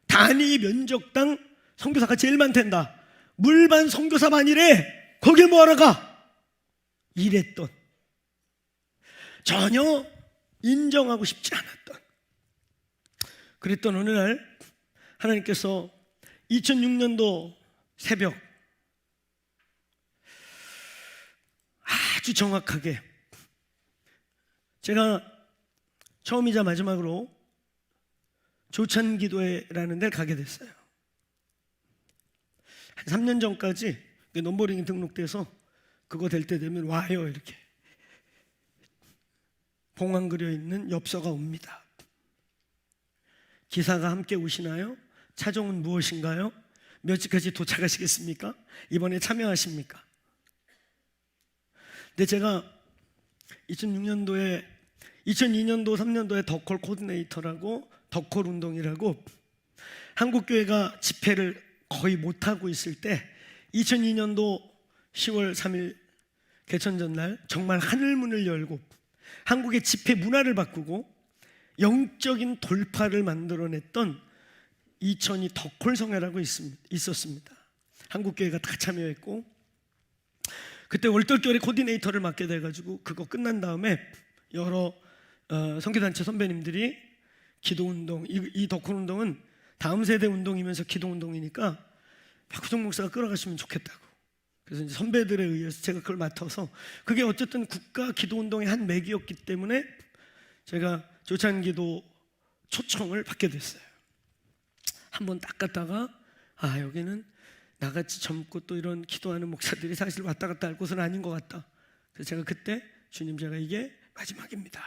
단위 면적당 선교사가 제일 많댄다. 물반 선교사반이래. 거길 뭐하러 가? 이랬던, 전혀 인정하고 싶지 않았던, 그랬던 어느 날 하나님께서 2006년도 새벽 아주 정확하게, 제가 처음이자 마지막으로 조찬기도회라는 데를 가게 됐어요. 한 3년 전까지 넘버링이 등록돼서 그거 될 때 되면 와요 이렇게 봉황 그려 있는 엽서가 옵니다. 기사가 함께 오시나요? 차종은 무엇인가요? 몇 시까지 도착하시겠습니까? 이번에 참여하십니까? 근데 제가 2002년도 3년도에 더콜 코디네이터라고, 더콜 운동이라고 한국교회가 집회를 거의 못하고 있을 때 2002년도 10월 3일 개천전날 정말 하늘문을 열고 한국의 집회 문화를 바꾸고 영적인 돌파를 만들어냈던 이천이 더콜 성회라고 있었습니다. 한국교회가 다 참여했고, 그때 월떨결에 코디네이터를 맡게 돼가지고 그거 끝난 다음에 여러 선교단체 선배님들이 기도운동, 이 더콜 운동은 다음 세대 운동이면서 기도운동이니까 박후성 목사가 끌어가시면 좋겠다고, 그래서 이제 선배들에 의해서 제가 그걸 맡아서, 그게 어쨌든 국가 기도운동의 한 맥이었기 때문에 제가 조찬기도 초청을 받게 됐어요. 한번 딱 갔다가 여기는 나같이 젊고 또 이런 기도하는 목사들이 사실 왔다 갔다 할 곳은 아닌 것 같다. 그래서 제가 그때 주님, 제가 이게 마지막입니다.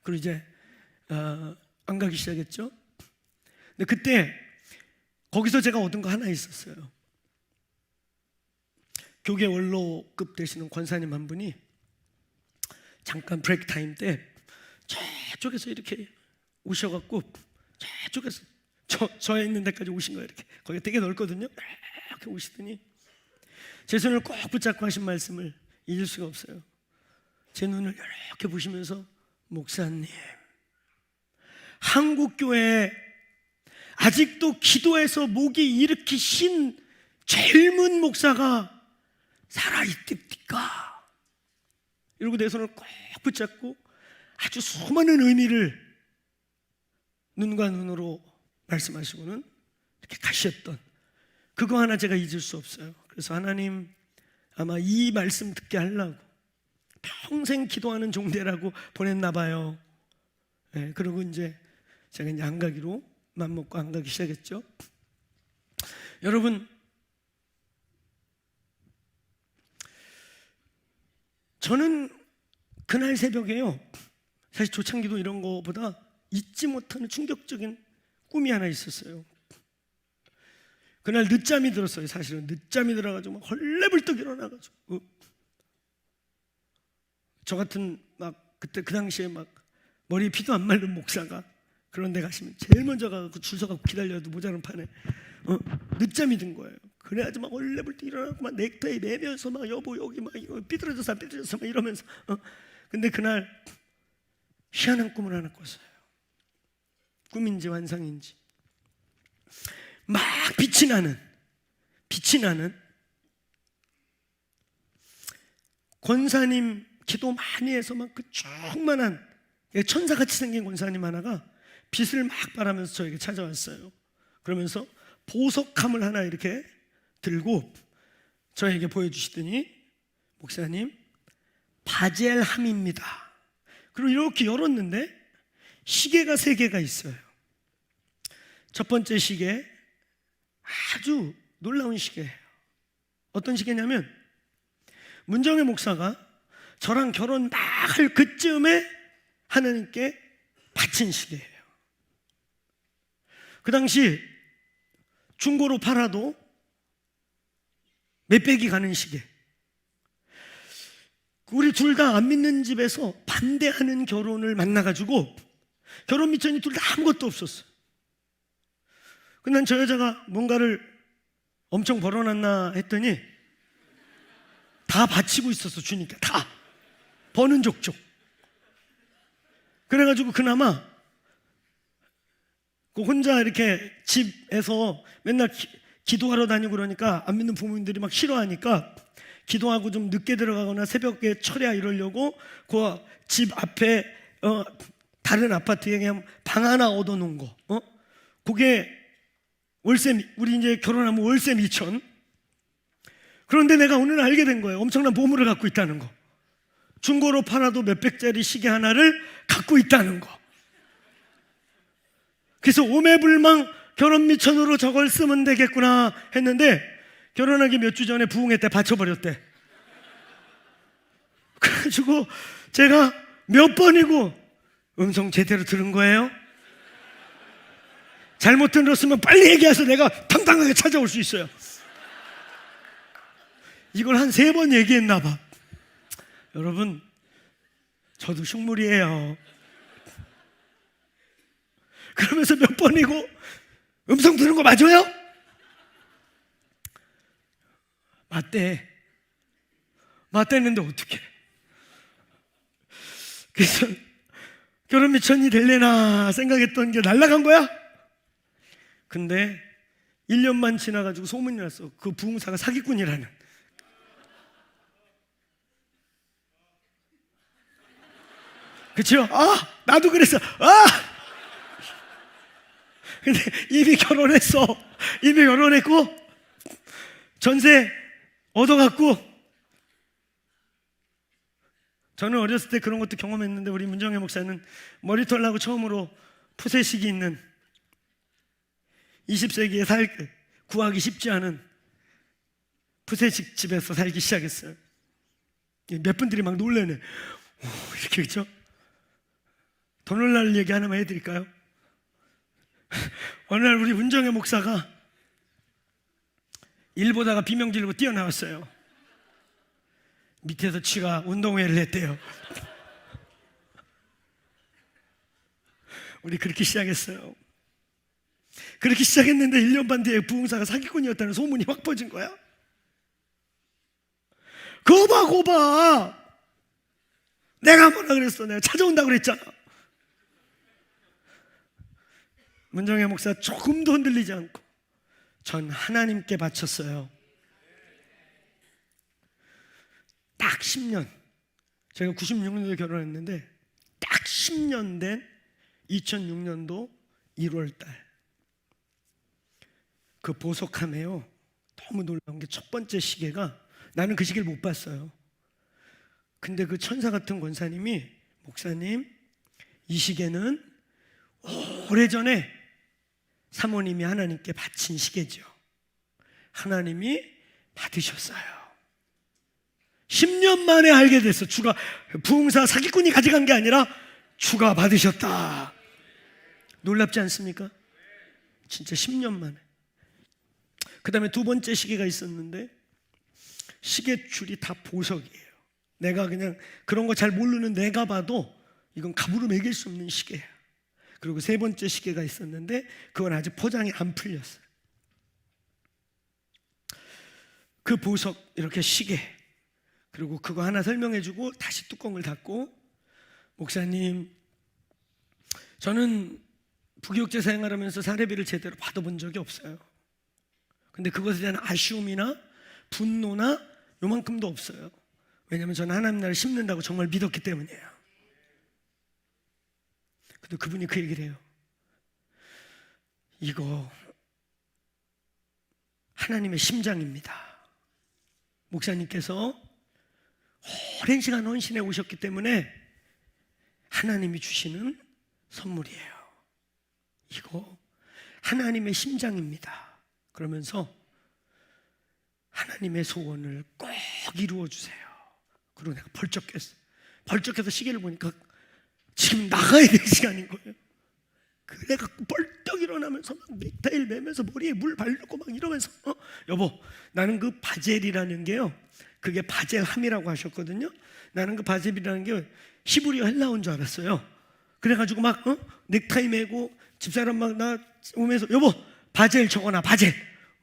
그리고 이제 안 가기 시작했죠. 근데 그때 거기서 제가 얻은 거 하나 있었어요. 교계 원로급 되시는 권사님 한 분이 잠깐 브레이크 타임 때 저쪽에서 이렇게 오셔갖고 저쪽에서 저 있는 데까지 오신 거예요. 이렇게 거기가 되게 넓거든요. 이렇게 오시더니 제 손을 꼭 붙잡고 하신 말씀을 잊을 수가 없어요. 제 눈을 이렇게 보시면서, 목사님, 한국교회에 아직도 기도해서 목이 이렇게 쉰 젊은 목사가 살아있답니까? 이러고 내 손을 꼭 붙잡고 아주 수많은 의미를 눈과 눈으로 말씀하시고는 이렇게 가셨던, 그거 하나 제가 잊을 수 없어요. 그래서 하나님 아마 이 말씀 듣게 하려고 평생 기도하는 종대라고 보냈나 봐요. 네, 그리고 이제 제가 이제 안 가기로 맘먹고 안 가기 시작했죠. 여러분, 저는 그날 새벽에요, 사실 조창기도 이런 거보다 잊지 못하는 충격적인 꿈이 하나 있었어요. 그날 늦잠이 들었어요. 사실은 늦잠이 들어가지고 막 헐레벌떡 일어나가지고, 저 같은 막 그때 그 당시에 막 머리에 피도 안 마른 목사가 그런 데 가시면 제일 먼저 가서 줄 서가고 기다려도 모자란 판에 늦잠이 든 거예요. 그래가지고 막 헐레벌떡 일어나고 막 넥타이 매면서 막 여보 여기 막 삐뚤어져서 막 이러면서 근데 그날 희한한 꿈을 하나 꿨어요. 꿈인지 환상인지 막 빛이 나는 권사님 기도 많이 해서 막 그 조그만한 천사같이 생긴 권사님 하나가 빛을 막 발하면서 저에게 찾아왔어요. 그러면서 보석함을 하나 이렇게 들고 저에게 보여주시더니 목사님 바젤함입니다. 그리고 이렇게 열었는데 시계가 3개가 있어요. 첫 번째 시계 아주 놀라운 시계예요. 어떤 시계냐면 문정혜 목사가 저랑 결혼 막 할 그쯤에 하나님께 바친 시계예요. 그 당시 중고로 팔아도 몇백이 가는 시계. 우리 둘 다 안 믿는 집에서 반대하는 결혼을 만나가지고 결혼 미천이 둘 다 아무것도 없었어. 근데 난 저 여자가 뭔가를 엄청 벌어놨나 했더니 다 바치고 있었어. 주니까 다 버는 족족. 그래가지고 그나마 그 혼자 이렇게 집에서 맨날 기도하러 다니고 그러니까 안 믿는 부모님들이 막 싫어하니까 기도하고 좀 늦게 들어가거나 새벽에 철야 이러려고 그 집 앞에 다른 아파트에 그냥 방 하나 얻어놓은 거. 그게 월세, 우리 이제 결혼하면 월세 2천. 그런데 내가 오늘 알게 된 거예요. 엄청난 보물을 갖고 있다는 거. 중고로 팔아도 몇백짜리 시계 하나를 갖고 있다는 거. 그래서 오매불망 결혼 미천으로 저걸 쓰면 되겠구나 했는데 결혼하기 몇 주 전에 부흥회 때 바쳐버렸대. 그래가지고 제가 몇 번이고 음성 제대로 들은 거예요? 잘못 들었으면 빨리 얘기해서 내가 당당하게 찾아올 수 있어요. 이걸 한 3번 얘기했나 봐. 여러분, 저도 흉물이에요. 그러면서 몇 번이고 음성 들은 거 맞아요? 맞대는데 어떡해. 그래서 결혼 미천이 될래나 생각했던 게 날아간 거야. 근데 1년만 지나가지고 소문이 났어. 그 부흥사가 사기꾼이라는. 그치요? 나도 그랬어. 근데 이미 결혼했고 전세 얻어갖고. 저는 어렸을 때 그런 것도 경험했는데 우리 문정혜 목사는 머리털 나고 처음으로 푸세식이 있는 20세기에 구하기 쉽지 않은 푸세식 집에서 살기 시작했어요. 몇 분들이 막 놀래네. 이렇게 그렇죠? 더 놀랄 얘기 하나만 해드릴까요? 어느 날 우리 문정혜 목사가 일 보다가 비명 지르고 뛰어나왔어요. 밑에서 치가 운동회를 했대요. 우리 그렇게 시작했어요. 그렇게 시작했는데 1년 반 뒤에 부흥사가 사기꾼이었다는 소문이 확 퍼진 거야. 거 봐. 내가 뭐라 그랬어. 내가 찾아온다고 그랬잖아. 문정혜 목사 조금도 흔들리지 않고 전 하나님께 바쳤어요. 딱 10년. 제가 96년도에 결혼했는데 딱 10년 된 2006년도 1월달 그 보석함에요. 너무 놀라운 게 첫 번째 시계가 나는 그 시계를 못 봤어요. 근데 그 천사 같은 권사님이 목사님 이 시계는 오래전에 사모님이 하나님께 바친 시계죠. 하나님이 받으셨어요. 10년 만에 알게 됐어. 주가 부흥사 사기꾼이 가져간 게 아니라 주가 받으셨다. 놀랍지 않습니까? 진짜 10년 만에. 그 다음에 두 번째 시계가 있었는데 시계줄이 다 보석이에요. 내가 그냥 그런 거 잘 모르는 내가 봐도 이건 값으로 매길 수 없는 시계야. 그리고 세 번째 시계가 있었는데 그건 아직 포장이 안 풀렸어요. 그 보석 이렇게 시계, 그리고 그거 하나 설명해주고 다시 뚜껑을 닫고 목사님, 저는 부교육제 생활하면서 사례비를 제대로 받아본 적이 없어요. 근데 그것에 대한 아쉬움이나 분노나 요만큼도 없어요. 왜냐하면 저는 하나님 나라를 심는다고 정말 믿었기 때문이에요. 근데 그분이 그 얘기를 해요. 이거 하나님의 심장입니다. 목사님께서 오랜 시간 헌신해 오셨기 때문에 하나님이 주시는 선물이에요. 이거 하나님의 심장입니다. 그러면서 하나님의 소원을 꼭 이루어 주세요. 그리고 내가 벌쩍했어요. 벌쩍해서 시계를 보니까 지금 나가야 될 시간인 거예요. 그래갖고 벌떡 일어나면서 막 넥타이를 매면서 머리에 물 바르고 막 이러면서 여보, 나는 그 바젤이라는 게요, 그게 바젤함이라고 하셨거든요. 나는 그 바젤이라는 게 히브리어 헬라어인 줄 알았어요. 그래가지고 막 넥타이 매고 집사람 막 나 오면서 여보, 바젤 적어놔. 바젤.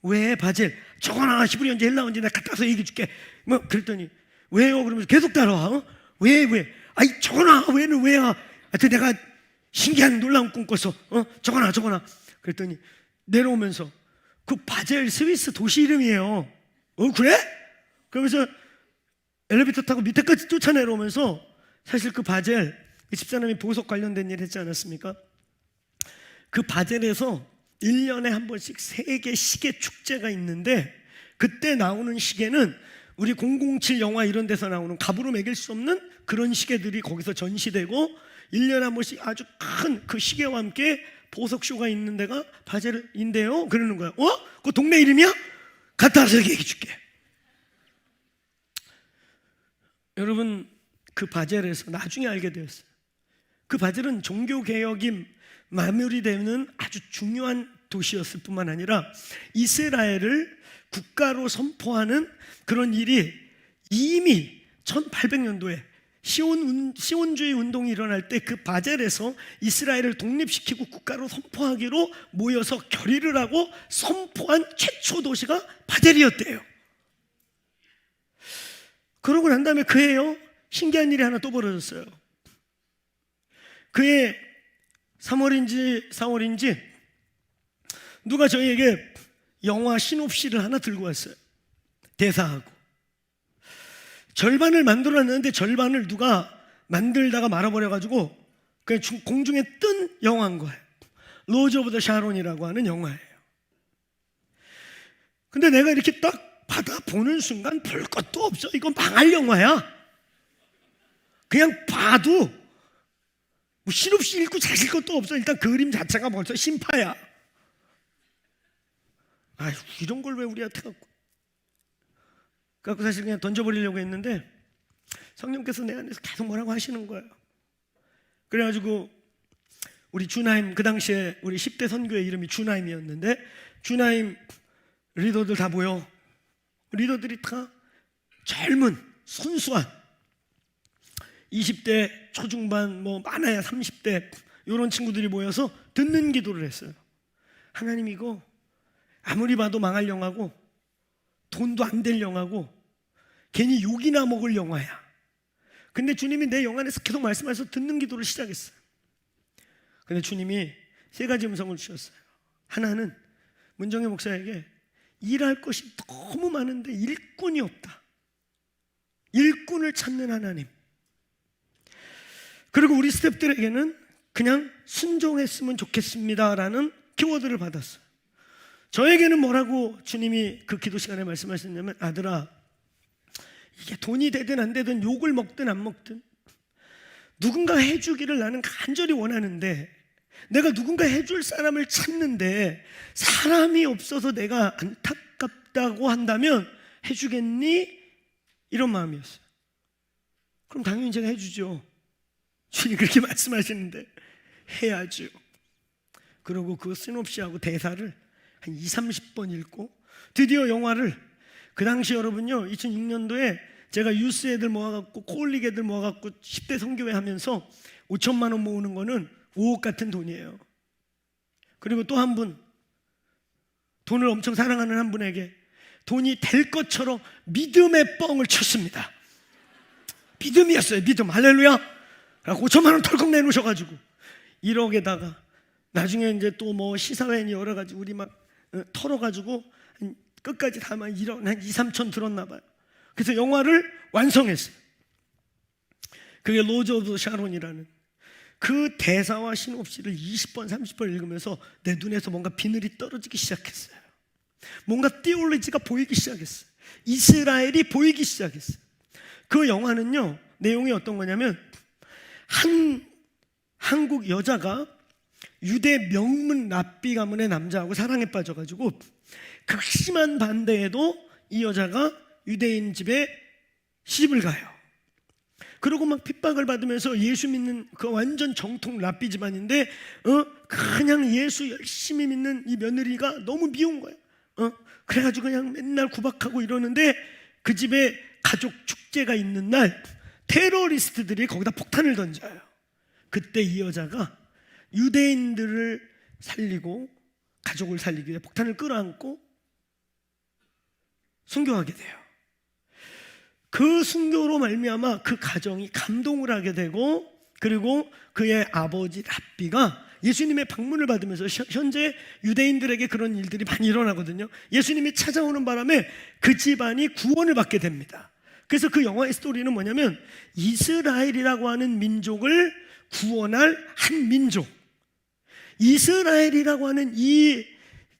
왜 바젤? 적어놔. 히브리어인지 헬라어인지 내가 갖다 서 얘기해 줄게. 뭐 그랬더니 왜요? 그러면서 계속 따라와. 왜? 아이 적어놔. 왜는 왜야? 하여튼 내가 신기한 놀라운 꿈 꿨어. 적어놔. 그랬더니 내려오면서 그 바젤 스위스 도시 이름이에요. 그래? 그러면서 엘리베이터 타고 밑에까지 쫓아내려오면서 사실 그 바젤, 그 집사람이 보석 관련된 일 했지 않았습니까? 그 바젤에서 1년에 한 번씩 세계 시계 축제가 있는데 그때 나오는 시계는 우리 007 영화 이런 데서 나오는 값으로 매길 수 없는 그런 시계들이 거기서 전시되고 1년에 한 번씩 아주 큰 그 시계와 함께 보석쇼가 있는 데가 바젤인데요. 그러는 거야. 그 동네 이름이야? 갔다 와서 얘기해 줄게. 여러분, 그 바젤에서 나중에 알게 되었어요. 그 바젤은 종교개혁이 마무리되는 아주 중요한 도시였을 뿐만 아니라 이스라엘을 국가로 선포하는 그런 일이 이미 1800년도에 시온주의 운동이 일어날 때 그 바젤에서 이스라엘을 독립시키고 국가로 선포하기로 모여서 결의를 하고 선포한 최초 도시가 바젤이었대요. 그러고 난 다음에 그 해요, 신기한 일이 하나 또 벌어졌어요. 그해 3월인지 4월인지 누가 저희에게 영화 시놉시를 하나 들고 왔어요. 대사하고 절반을 만들어놨는데 절반을 누가 만들다가 말아버려가지고 그냥 공중에 뜬 영화인 거예요. 로즈 오브 더 샤론이라고 하는 영화예요. 근데 내가 이렇게 딱 받아보는 순간 볼 것도 없어. 이건 망할 영화야. 그냥 봐도 뭐 시놉시 읽고 자실 것도 없어. 일단 그림 자체가 벌써 심파야. 아휴, 이런 걸 왜 우리한테 갖고. 그래서 사실 그냥 던져버리려고 했는데 성령께서 내 안에서 계속 뭐라고 하시는 거예요. 그래가지고 우리 주나임, 그 당시에 우리 10대 선교의 이름이 주나임이었는데 주나임 리더들 다 모여. 리더들이 다 젊은 순수한 20대 초중반 뭐 많아야 30대 이런 친구들이 모여서 듣는 기도를 했어요. 하나님, 이거 아무리 봐도 망할 영화고 돈도 안 될 영화고 괜히 욕이나 먹을 영화야. 근데 주님이 내 영 안에서 계속 말씀하셔서 듣는 기도를 시작했어요. 근데 주님이 세 가지 음성을 주셨어요. 하나는 문정혜 목사에게 일할 것이 너무 많은데 일꾼이 없다. 일꾼을 찾는 하나님. 그리고 우리 스태프들에게는 그냥 순종했으면 좋겠습니다라는 키워드를 받았어요. 저에게는 뭐라고 주님이 그 기도 시간에 말씀하셨냐면, 아들아, 이게 돈이 되든 안 되든 욕을 먹든 안 먹든 누군가 해주기를 나는 간절히 원하는데, 내가 누군가 해줄 사람을 찾는데 사람이 없어서 내가 안타깝다고 한다면 해주겠니? 이런 마음이었어요. 그럼 당연히 제가 해주죠. 주님 그렇게 말씀하시는데 해야죠. 그리고 그 시놉시하고 대사를 한 20-30번 읽고 드디어 영화를, 그 당시 여러분요 2006년도에 제가 유스 애들 모아갖고 코올릭 애들 모아갖고 10대 선교회 하면서 5천만 원 모으는 거는 5억 같은 돈이에요. 그리고 또 한 분, 돈을 엄청 사랑하는 한 분에게 돈이 될 것처럼 믿음의 뻥을 쳤습니다. 믿음이었어요. 믿음. 할렐루야. 5천만 원 털컥 내놓으셔가지고 1억에다가 나중에 이제 또 뭐 시사회니 여러 가지 우리 막 털어가지고 끝까지 다만 1억 한 2, 3천 들었나 봐요. 그래서 영화를 완성했어요. 그게 로즈 오브 샤론이라는 그 대사와 시놉시를 20번 30번 읽으면서 내 눈에서 뭔가 비늘이 떨어지기 시작했어요. 뭔가 띠올로지가 보이기 시작했어요. 이스라엘이 보이기 시작했어요. 그 영화는요, 내용이 어떤 거냐면 한국 여자가 유대 명문 랍비 가문의 남자하고 사랑에 빠져가지고 극심한 반대에도 이 여자가 유대인 집에 시집을 가요. 그리고 막 핍박을 받으면서 예수 믿는 그 완전 정통 랍비 집안인데 그냥 예수 열심히 믿는 이 며느리가 너무 미운 거예요. 그래가지고 그냥 맨날 구박하고 이러는데 그 집에 가족 축제가 있는 날 테러리스트들이 거기다 폭탄을 던져요. 그때 이 여자가 유대인들을 살리고 가족을 살리기 위해 폭탄을 끌어안고 순교하게 돼요. 그 순교로 말미암아 그 가정이 감동을 하게 되고, 그리고 그의 아버지 랍비가 예수님의 방문을 받으면서 현재 유대인들에게 그런 일들이 많이 일어나거든요. 예수님이 찾아오는 바람에 그 집안이 구원을 받게 됩니다. 그래서 그 영화의 스토리는 뭐냐면 이스라엘이라고 하는 민족을 구원할 한 민족, 이스라엘이라고 하는 이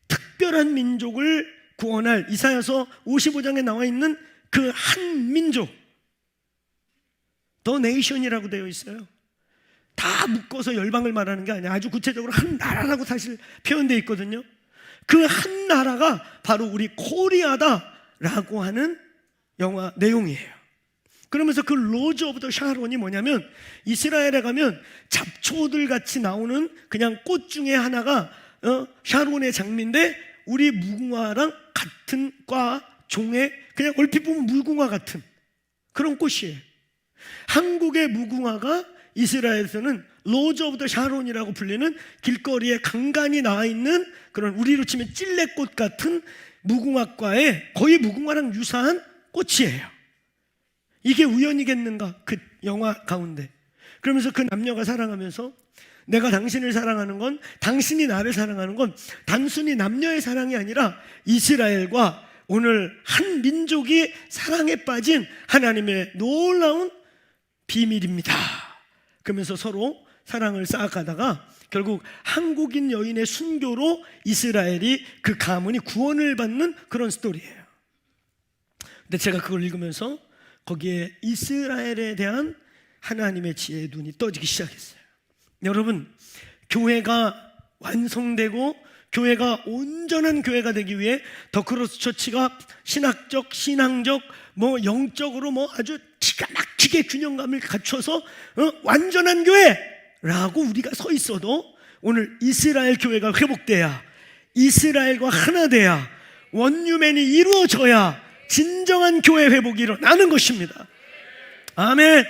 특별한 민족을 구원할 이사야서 55장에 나와 있는 그 한 민족, 더 네이션이라고 되어 있어요. 다 묶어서 열방을 말하는 게 아니야. 아주 구체적으로 한 나라라고 사실 표현되어 있거든요. 그 한 나라가 바로 우리 코리아다라고 하는 영화 내용이에요. 그러면서 그 로즈 오브 더 샤론이 뭐냐면 이스라엘에 가면 잡초들 같이 나오는 그냥 꽃 중에 하나가 샤론의 장미인데 우리 무궁화랑 같은 과 종의 그냥 얼핏 보면 무궁화 같은 그런 꽃이에요. 한국의 무궁화가 이스라엘에서는 로즈 오브 더 샤론이라고 불리는 길거리에 간간히 나와 있는 그런 우리로 치면 찔레꽃 같은 무궁화과의 거의 무궁화랑 유사한 꽃이에요. 이게 우연이겠는가? 그 영화 가운데. 그러면서 그 남녀가 사랑하면서 내가 당신을 사랑하는 건, 당신이 나를 사랑하는 건 단순히 남녀의 사랑이 아니라 이스라엘과 오늘 한 민족이 사랑에 빠진 하나님의 놀라운 비밀입니다. 그러면서 서로 사랑을 쌓아가다가 결국 한국인 여인의 순교로 이스라엘이 그 가문이 구원을 받는 그런 스토리예요. 근데 제가 그걸 읽으면서 거기에 이스라엘에 대한 하나님의 지혜의 눈이 떠지기 시작했어요. 여러분, 교회가 완성되고 교회가 온전한 교회가 되기 위해 더 크로스 처치가 신학적, 신앙적, 영적으로 아주 기가 막히게 균형감을 갖춰서 완전한 교회라고 우리가 서 있어도 오늘 이스라엘 교회가 회복돼야, 이스라엘과 하나 돼야, 원유맨이 이루어져야 진정한 교회 회복이 일어나는 것입니다. 아멘.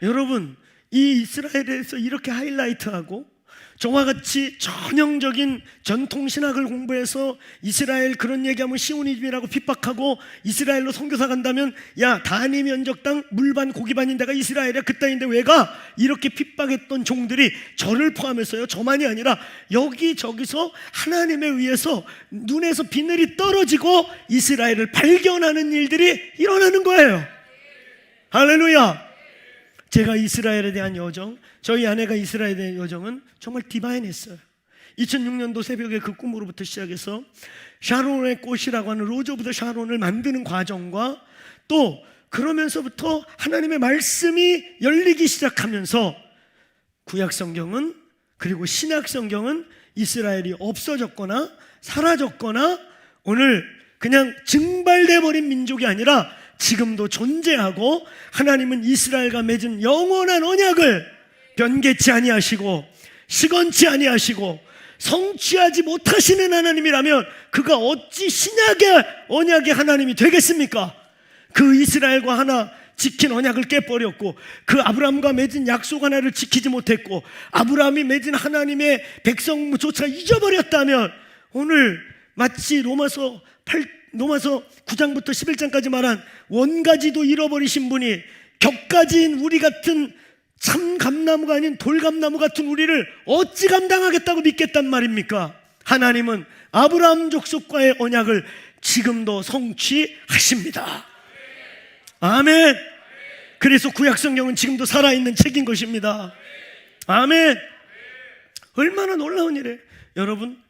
여러분, 이 이스라엘에서 이렇게 하이라이트하고 저와 같이 전형적인 전통신학을 공부해서 이스라엘 그런 얘기하면 시오니즘이라고 핍박하고 이스라엘로 선교사 간다면 야 단위 면적당 물반 고기반인 데가 이스라엘이야 그따위인데 왜 가? 이렇게 핍박했던 종들이 저를 포함해서요, 저만이 아니라 여기저기서 하나님에 의해서 눈에서 비늘이 떨어지고 이스라엘을 발견하는 일들이 일어나는 거예요. 할렐루야. 제가 이스라엘에 대한 여정, 저희 아내가 이스라엘에 대한 여정은 정말 디바인했어요. 2006년도 새벽에 그 꿈으로부터 시작해서 샤론의 꽃이라고 하는 로즈 오브 더 샤론을 만드는 과정과 또 그러면서부터 하나님의 말씀이 열리기 시작하면서 구약 성경은, 그리고 신약 성경은 이스라엘이 없어졌거나 사라졌거나 오늘 그냥 증발돼 버린 민족이 아니라 지금도 존재하고 하나님은 이스라엘과 맺은 영원한 언약을 변개치 아니하시고 시건치 아니하시고 성취하지 못하시는 하나님이라면 그가 어찌 신약의 언약의 하나님이 되겠습니까? 그 이스라엘과 하나 지킨 언약을 깨버렸고 그 아브라함과 맺은 약속 하나를 지키지 못했고 아브라함이 맺은 하나님의 백성조차 잊어버렸다면 오늘 마치 로마서 9장부터 11장까지 말한 원가지도 잃어버리신 분이 격가지인 우리 같은 참 감나무가 아닌 돌감나무 같은 우리를 어찌 감당하겠다고 믿겠단 말입니까? 하나님은 아브라함 족속과의 언약을 지금도 성취하십니다. 아멘. 그래서 구약성경은 지금도 살아있는 책인 것입니다. 아멘. 얼마나 놀라운 일이에요. 여러분,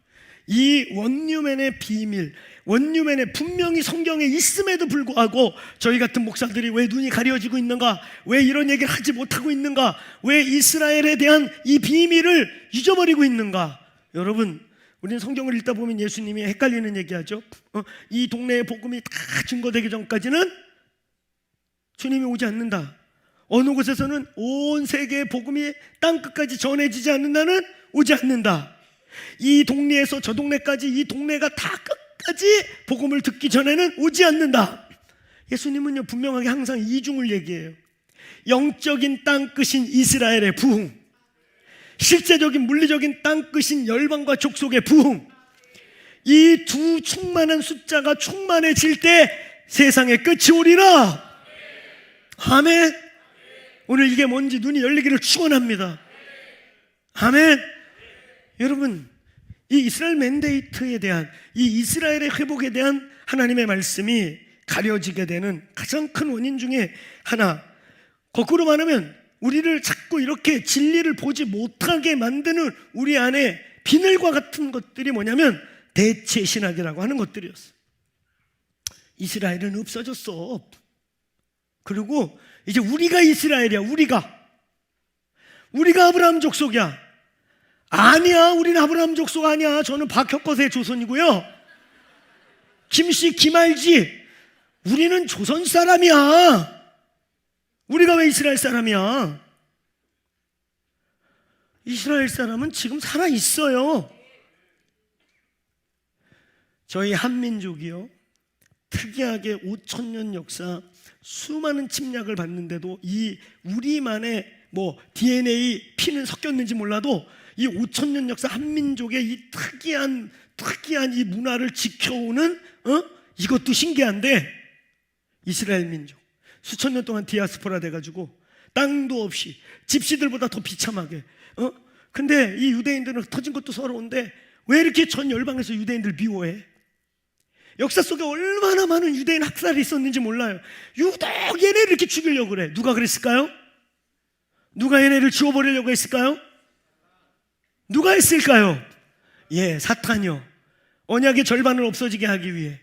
이 원유맨의 비밀, 원유맨의 분명히 성경에 있음에도 불구하고 저희 같은 목사들이 왜 눈이 가려지고 있는가, 왜 이런 얘기를 하지 못하고 있는가, 왜 이스라엘에 대한 이 비밀을 잊어버리고 있는가. 여러분, 우리는 성경을 읽다 보면 예수님이 헷갈리는 얘기하죠. 이 동네의 복음이 다 증거되기 전까지는 주님이 오지 않는다. 어느 곳에서는 온 세계의 복음이 땅끝까지 전해지지 않는다는 오지 않는다. 이 동네에서 저 동네까지 이 동네가 다 끝까지 복음을 듣기 전에는 오지 않는다. 예수님은요 분명하게 항상 이중을 얘기해요. 영적인 땅끝인 이스라엘의 부흥, 실제적인 물리적인 땅끝인 열방과 족속의 부흥, 이 두 충만한 숫자가 충만해질 때 세상의 끝이 오리라. 아멘. 오늘 이게 뭔지 눈이 열리기를 축원합니다. 아멘. 여러분, 이 이스라엘 맨데이트에 대한, 이 이스라엘의 회복에 대한 하나님의 말씀이 가려지게 되는 가장 큰 원인 중에 하나, 거꾸로 말하면 우리를 자꾸 이렇게 진리를 보지 못하게 만드는 우리 안에 비늘과 같은 것들이 뭐냐면 대체 신학이라고 하는 것들이었어. 이스라엘은 없어졌어. 그리고 이제 우리가 이스라엘이야. 우리가 아브라함 족속이야. 아니야, 우리는 아브라함 족속 아니야. 저는 박혁거세 조선이고요. 김씨 김알지, 우리는 조선 사람이야. 우리가 왜 이스라엘 사람이야? 이스라엘 사람은 지금 살아있어요. 저희 한민족이요, 특이하게 5,000년 역사, 수많은 침략을 받는데도 이 우리만의 뭐 DNA 피는 섞였는지 몰라도 이 5,000년 역사 한민족의 이 특이한 이 문화를 지켜오는 이것도 신기한데, 이스라엘 민족 수천 년 동안 디아스포라 돼가지고 땅도 없이 집시들보다 더 비참하게, 근데 이 유대인들은 터진 것도 서러운데 왜 이렇게 전 열방에서 유대인들 미워해? 역사 속에 얼마나 많은 유대인 학살이 있었는지 몰라요. 유독 얘네를 이렇게 죽이려고 그래. 누가 그랬을까요? 누가 얘네를 지워버리려고 했을까요? 누가 했을까요? 예, 사탄이요. 언약의 절반을 없어지게 하기 위해,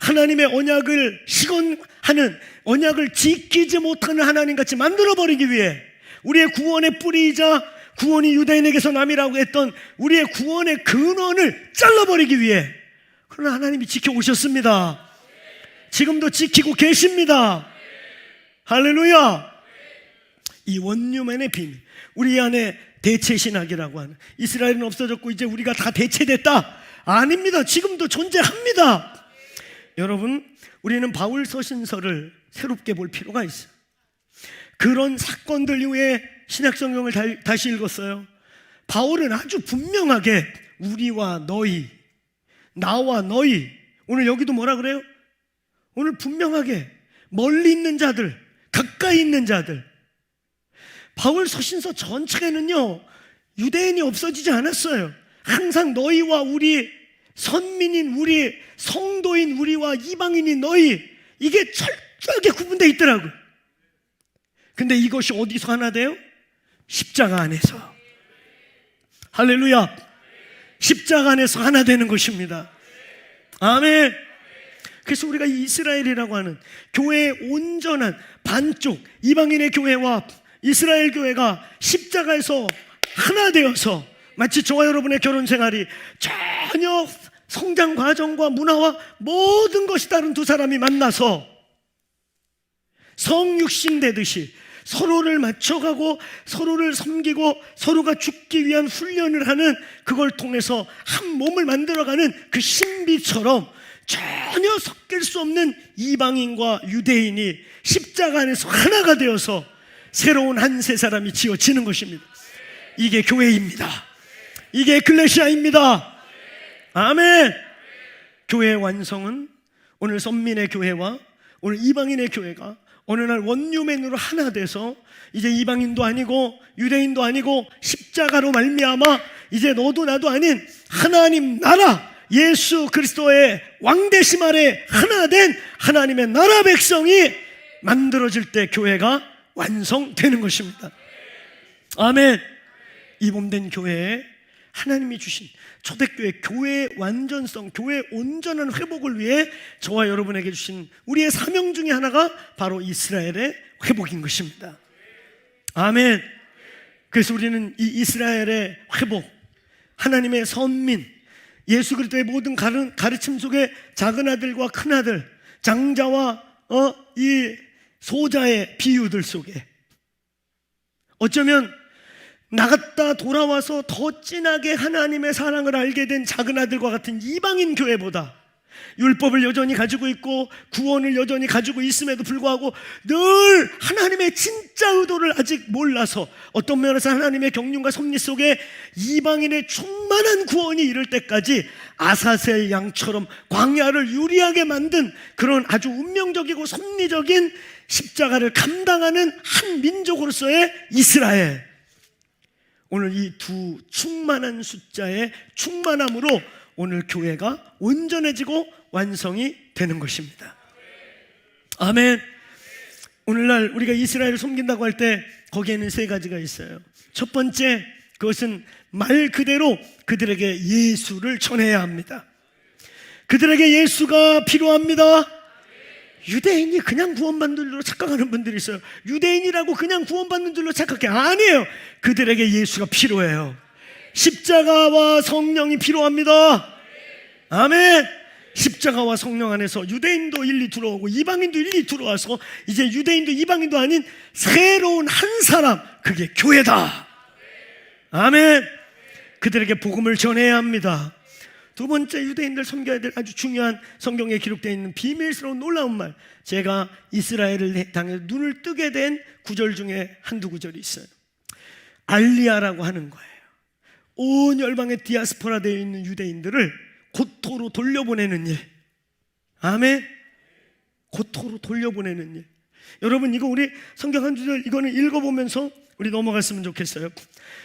하나님의 언약을 시건하는, 언약을 지키지 못하는 하나님같이 만들어버리기 위해, 우리의 구원의 뿌리이자 구원이 유대인에게서 남이라고 했던 우리의 구원의 근원을 잘라버리기 위해, 그러나 하나님이 지켜오셨습니다. 지금도 지키고 계십니다. 할렐루야. 이 원유맨의 비밀, 우리 안에 대체신학이라고 하는, 이스라엘은 없어졌고 이제 우리가 다 대체됐다. 아닙니다. 지금도 존재합니다. 여러분, 우리는 바울 서신서를 새롭게 볼 필요가 있어요. 그런 사건들 이후에 신약성경을 다시 읽었어요. 바울은 아주 분명하게 우리와 너희, 나와 너희, 오늘 여기도 뭐라 그래요? 오늘 분명하게 멀리 있는 자들, 가까이 있는 자들. 바울 서신서 전체에는요 유대인이 없어지지 않았어요. 항상 너희와 우리, 선민인 우리, 성도인 우리와 이방인인 너희, 이게 철저하게 구분되어 있더라고요. 근데 이것이 어디서 하나 돼요? 십자가 안에서. 할렐루야. 십자가 안에서 하나 되는 것입니다. 아멘. 그래서 우리가 이스라엘이라고 하는 교회의 온전한 반쪽, 이방인의 교회와 이스라엘 교회가 십자가에서 하나 되어서, 마치 저와 여러분의 결혼 생활이 전혀 성장 과정과 문화와 모든 것이 다른 두 사람이 만나서 성육신 되듯이 서로를 맞춰가고 서로를 섬기고 서로가 죽기 위한 훈련을 하는, 그걸 통해서 한 몸을 만들어가는 그 신비처럼 전혀 섞일 수 없는 이방인과 유대인이 십자가 안에서 하나가 되어서 새로운 한 세 사람이 지어지는 것입니다. 이게 교회입니다. 이게 에클레시아입니다. 아멘. 교회의 완성은 오늘 선민의 교회와 오늘 이방인의 교회가 어느 날 원유맨으로 하나 돼서 이제 이방인도 아니고 유대인도 아니고 십자가로 말미암아 이제 너도 나도 아닌 하나님 나라 예수 그리스도의 왕되심 아래 하나 된 하나님의 나라 백성이 만들어질 때 교회가 완성되는 것입니다. 아멘. 이 몸된 교회에 하나님이 주신 초대교회 교회의 완전성, 교회의 온전한 회복을 위해 저와 여러분에게 주신 우리의 사명 중에 하나가 바로 이스라엘의 회복인 것입니다. 아멘. 그래서 우리는 이 이스라엘의 회복, 하나님의 선민, 예수 그리스도의 모든 가르침 속에 작은 아들과 큰 아들, 장자와 이 소자의 비유들 속에 어쩌면 나갔다 돌아와서 더 진하게 하나님의 사랑을 알게 된 작은 아들과 같은 이방인 교회보다 율법을 여전히 가지고 있고 구원을 여전히 가지고 있음에도 불구하고 늘 하나님의 진짜 의도를 아직 몰라서 어떤 면에서 하나님의 경륜과 섭리 속에 이방인의 충만한 구원이 이를 때까지 아사셀 양처럼 광야를 유리하게 만든 그런 아주 운명적이고 섭리적인 십자가를 감당하는 한 민족으로서의 이스라엘, 오늘 이 두 충만한 숫자의 충만함으로 오늘 교회가 온전해지고 완성이 되는 것입니다. 아멘. 오늘날 우리가 이스라엘을 섬긴다고 할 때 거기에는 세 가지가 있어요. 첫 번째, 그것은 말 그대로 그들에게 예수를 전해야 합니다. 그들에게 예수가 필요합니다. 유대인이 그냥 구원받는 줄로 착각하는 분들이 있어요. 유대인이라고 그냥 구원받는 줄로 착각해. 아니에요. 그들에게 예수가 필요해요. 십자가와 성령이 필요합니다. 아멘. 십자가와 성령 안에서 유대인도 일리 들어오고 이방인도 일리 들어와서 이제 유대인도 이방인도 아닌 새로운 한 사람, 그게 교회다. 아멘. 그들에게 복음을 전해야 합니다. 두 번째, 유대인들 섬겨야 될 아주 중요한 성경에 기록되어 있는 비밀스러운 놀라운 말, 제가 이스라엘을 당해 눈을 뜨게 된 구절 중에 한두 구절이 있어요. 알리야라고 하는 거예요. 온 열방에 디아스포라 되어 있는 유대인들을 고토로 돌려보내는 일. 아멘. 고토로 돌려보내는 일. 여러분, 이거 우리 성경 한 구절 이거는 읽어보면서 우리 넘어갔으면 좋겠어요.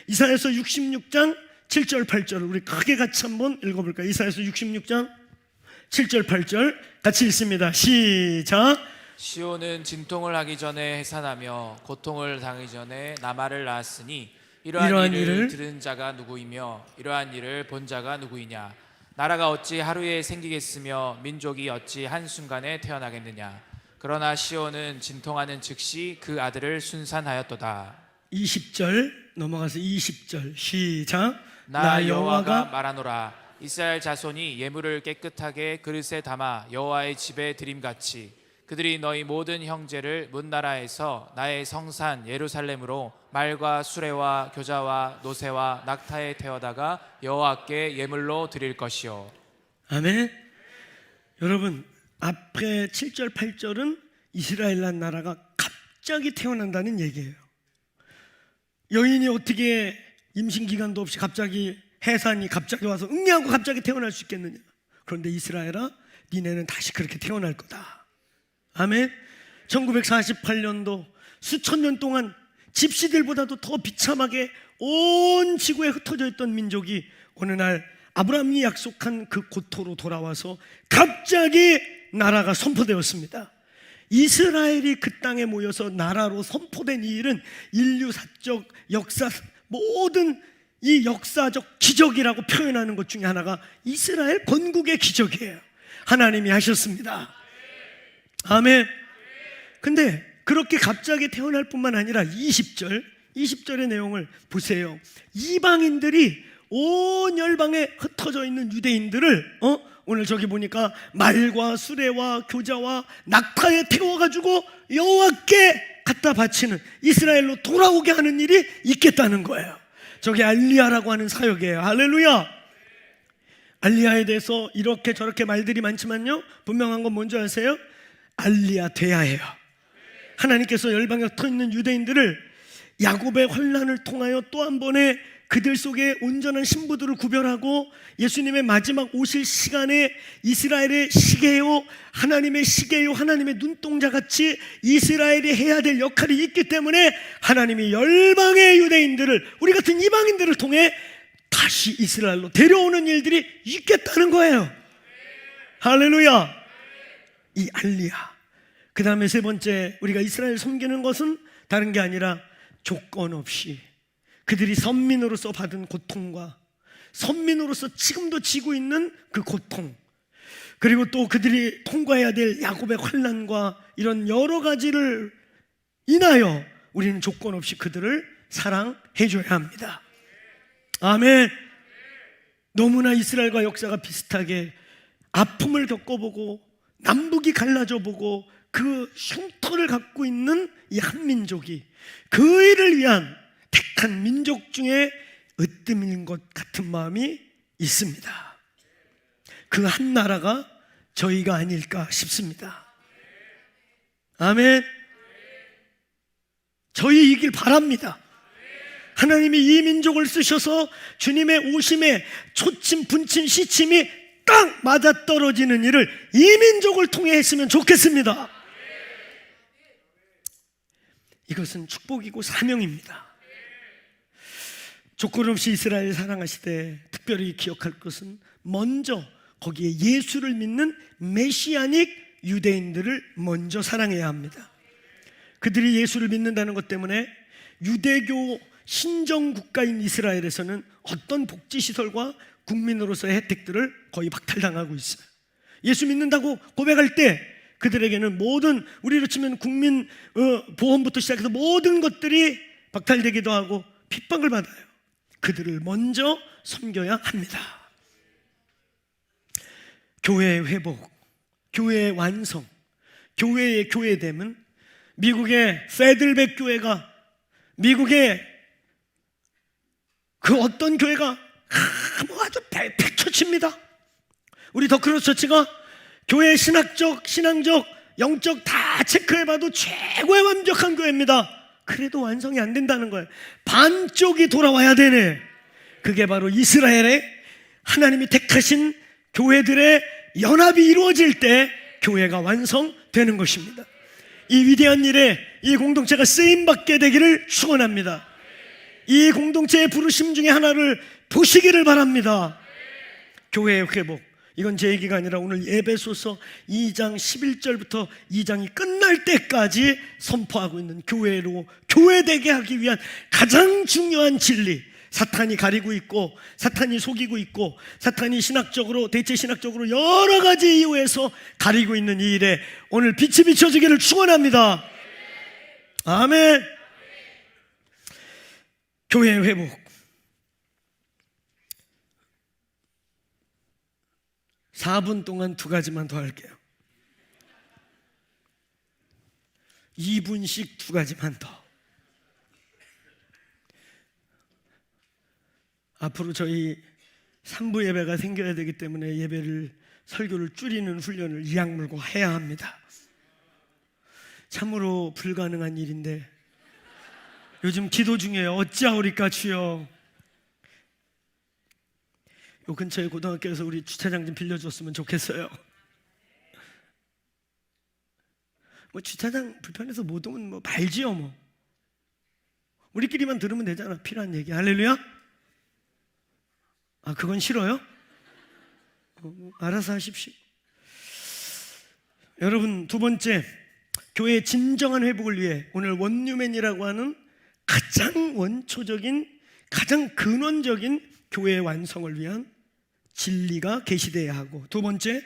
이사야서 66장 7절 8절을 우리 크게 같이 한번 읽어볼까요? 이사야서 66장 7절 8절 같이 읽습니다. 시작. 시온은 진통을 하기 전에 해산하며 고통을 당하기 전에 나말을 낳았으니 이러한 일을 들은 자가 누구이며 이러한 일을 본 자가 누구이냐. 나라가 어찌 하루에 생기겠으며 민족이 어찌 한순간에 태어나겠느냐. 그러나 시온은 진통하는 즉시 그 아들을 순산하였도다. 20절 넘어가서 20절 시작. 나 여호와가 말하노라. 이스라엘 자손이 예물을 깨끗하게 그릇에 담아 여호와의 집에 드림같이 그들이 너희 모든 형제를 문나라에서 나의 성산 예루살렘으로 말과 수레와 교자와 노새와 낙타에 태워다가 여호와께 예물로 드릴 것이요. 아멘. 여러분, 앞에 7절 8절은 이스라엘 나라가 갑자기 태어난다는 얘기예요. 여인이 어떻게 임신기간도 없이 갑자기 해산이 갑자기 와서 응애하고 갑자기 태어날 수 있겠느냐. 그런데 이스라엘아, 니네는 다시 그렇게 태어날 거다. 아멘. 1948년도 수천 년 동안 집시들보다도 더 비참하게 온 지구에 흩어져 있던 민족이 어느 날 아브라함이 약속한 그 고토로 돌아와서 갑자기 나라가 선포되었습니다. 이스라엘이 그 땅에 모여서 나라로 선포된 이 일은 인류사적 역사 모든 이 역사적 기적이라고 표현하는 것 중에 하나가 이스라엘 건국의 기적이에요. 하나님이 하셨습니다. 아멘. 근데 그렇게 갑자기 태어날 뿐만 아니라 20절의 내용을 보세요. 이방인들이 온 열방에 흩어져 있는 유대인들을 오늘 저기 보니까 말과 수레와 교자와 낙타에 태워가지고 여호와께 갖다 바치는, 이스라엘로 돌아오게 하는 일이 있겠다는 거예요. 저게 알리야라고 하는 사역이에요. 할렐루야. 알리야에 대해서 이렇게 저렇게 말들이 많지만요, 분명한 건 뭔지 아세요? 알리야 돼야 해요. 하나님께서 열방에 흩어있는 유대인들을 야곱의 환난을 통하여 또 한 번의 그들 속에 온전한 신부들을 구별하고 예수님의 마지막 오실 시간에 이스라엘의 시계요, 하나님의 시계요, 하나님의 눈동자같이 이스라엘이 해야 될 역할이 있기 때문에 하나님이 열방의 유대인들을, 우리 같은 이방인들을 통해 다시 이스라엘로 데려오는 일들이 있겠다는 거예요. 할렐루야. 이 알리야. 그 다음에 세 번째, 우리가 이스라엘 섬기는 것은 다른 게 아니라 조건 없이 그들이 선민으로서 받은 고통과 선민으로서 지금도 지고 있는 그 고통, 그리고 또 그들이 통과해야 될 야곱의 환난과 이런 여러 가지를 인하여 우리는 조건 없이 그들을 사랑해 줘야 합니다. 아멘. 너무나 이스라엘과 역사가 비슷하게 아픔을 겪어보고 남북이 갈라져 보고 그 흉터를 갖고 있는 이 한민족이 그 일을 위한 택한 민족 중에 으뜸인 것 같은 마음이 있습니다. 그 한 나라가 저희가 아닐까 싶습니다. 아멘. 저희이길 바랍니다. 하나님이 이 민족을 쓰셔서 주님의 오심에 초침, 분침, 시침이 딱 맞아떨어지는 일을 이 민족을 통해 했으면 좋겠습니다. 이것은 축복이고 사명입니다. 조건 없이 이스라엘을 사랑하시되 특별히 기억할 것은 먼저 거기에 예수를 믿는 메시아닉 유대인들을 먼저 사랑해야 합니다. 그들이 예수를 믿는다는 것 때문에 유대교 신정국가인 이스라엘에서는 어떤 복지시설과 국민으로서의 혜택들을 거의 박탈당하고 있어요. 예수 믿는다고 고백할 때 그들에게는 모든, 우리로 치면 국민 보험부터 시작해서 모든 것들이 박탈되기도 하고 핍박을 받아요. 그들을 먼저 섬겨야 합니다. 교회의 회복, 교회의 완성, 교회의 교회됨은 미국의 페들백 교회가, 미국의 그 어떤 교회가 아주 백처치입니다. 우리 더크로스 처치가 교회 신학적, 신앙적, 영적 다 체크해봐도 최고의 완벽한 교회입니다. 그래도 완성이 안 된다는 거예요. 반쪽이 돌아와야 되네. 그게 바로 이스라엘의 하나님이 택하신 교회들의 연합이 이루어질 때 교회가 완성되는 것입니다. 이 위대한 일에 이 공동체가 쓰임받게 되기를 축원합니다. 이 공동체의 부르심 중에 하나를 보시기를 바랍니다. 교회의 회복, 이건 제 얘기가 아니라 오늘 에베소서 2장 11절부터 2장이 끝날 때까지 선포하고 있는 교회로 교회되게 하기 위한 가장 중요한 진리, 사탄이 가리고 있고 사탄이 속이고 있고 사탄이 신학적으로, 대체 신학적으로 여러 가지 이유에서 가리고 있는 이 일에 오늘 빛이 비춰지기를 축원합니다. 아멘. 교회의 회복, 4분 동안 두 가지만 더 할게요. 2분씩 두 가지만 더. 앞으로 저희 3부 예배가 생겨야 되기 때문에 예배를, 설교를 줄이는 훈련을 이 악물고 해야 합니다. 참으로 불가능한 일인데 요즘 기도 중이에요. 어찌하오리까 주여. 요 근처에 고등학교에서 우리 주차장 좀 빌려줬으면 좋겠어요. 뭐 주차장 불편해서 못 오면 뭐 말지요 뭐. 우리끼리만 들으면 되잖아. 필요한 얘기. 할렐루야. 아, 그건 싫어요? 알아서 하십시오. 여러분, 두 번째, 교회의 진정한 회복을 위해 오늘 원뉴맨이라고 하는 가장 원초적인, 가장 근원적인 교회의 완성을 위한 진리가 계시되어야 하고, 두 번째,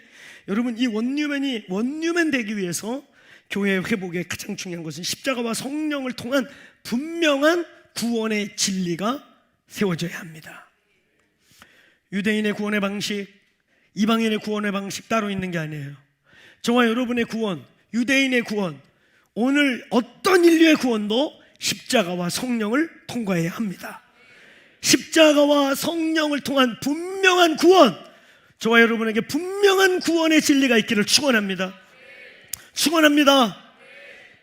여러분, 이 원뉴맨이 원뉴맨 되기 위해서 교회의 회복에 가장 중요한 것은 십자가와 성령을 통한 분명한 구원의 진리가 세워져야 합니다. 유대인의 구원의 방식, 이방인의 구원의 방식 따로 있는 게 아니에요. 저와 여러분의 구원, 유대인의 구원, 오늘 어떤 인류의 구원도 십자가와 성령을 통과해야 합니다. 십자가와 성령을 통한 분명한 구원, 저와 여러분에게 분명한 구원의 진리가 있기를 축원합니다. 축원합니다.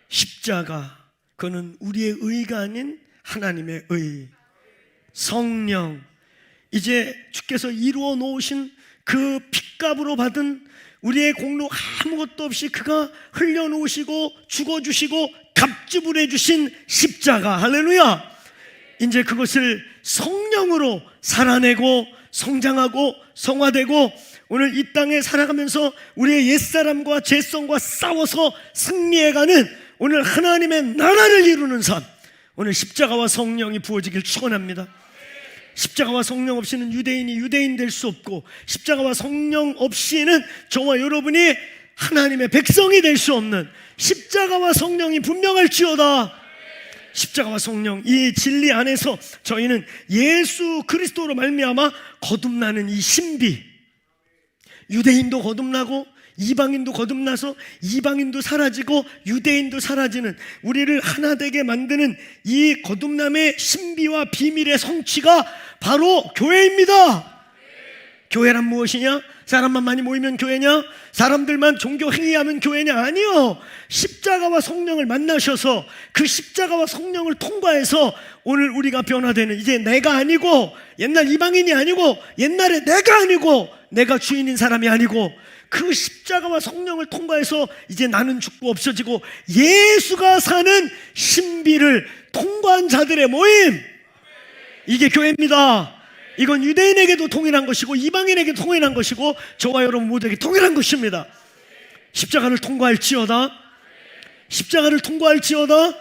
십자가, 그는 우리의 의가 아닌 하나님의 의. 성령, 이제 주께서 이루어 놓으신 그 핏값으로 받은 우리의 공로 아무것도 없이 그가 흘려놓으시고 죽어주시고 값지불해 주신 십자가, 할렐루야. 이제 그것을 성령으로 살아내고 성장하고 성화되고 오늘 이 땅에 살아가면서 우리의 옛사람과 죄성과 싸워서 승리해가는 오늘 하나님의 나라를 이루는 삶, 오늘 십자가와 성령이 부어지길 축원합니다. 십자가와 성령 없이는 유대인이 유대인 될 수 없고, 십자가와 성령 없이는 저와 여러분이 하나님의 백성이 될 수 없는 십자가와 성령이 분명할지어다. 십자가와 성령, 이 진리 안에서 저희는 예수 그리스도로 말미암아 거듭나는 이 신비, 유대인도 거듭나고 이방인도 거듭나서 이방인도 사라지고 유대인도 사라지는, 우리를 하나 되게 만드는 이 거듭남의 신비와 비밀의 성취가 바로 교회입니다. 교회란 무엇이냐? 사람만 많이 모이면 교회냐? 사람들만 종교 행위하면 교회냐? 아니요. 십자가와 성령을 만나셔서 그 십자가와 성령을 통과해서 오늘 우리가 변화되는, 이제 내가 아니고, 옛날 이방인이 아니고, 옛날에 내가 아니고, 내가 주인인 사람이 아니고, 그 십자가와 성령을 통과해서 이제 나는 죽고 없어지고 예수가 사는 신비를 통과한 자들의 모임, 이게 교회입니다. 이건 유대인에게도 동일한 것이고 이방인에게도 동일한 것이고 저와 여러분 모두에게 동일한 것입니다. 십자가를 통과할지어다. 십자가를 통과할지어다.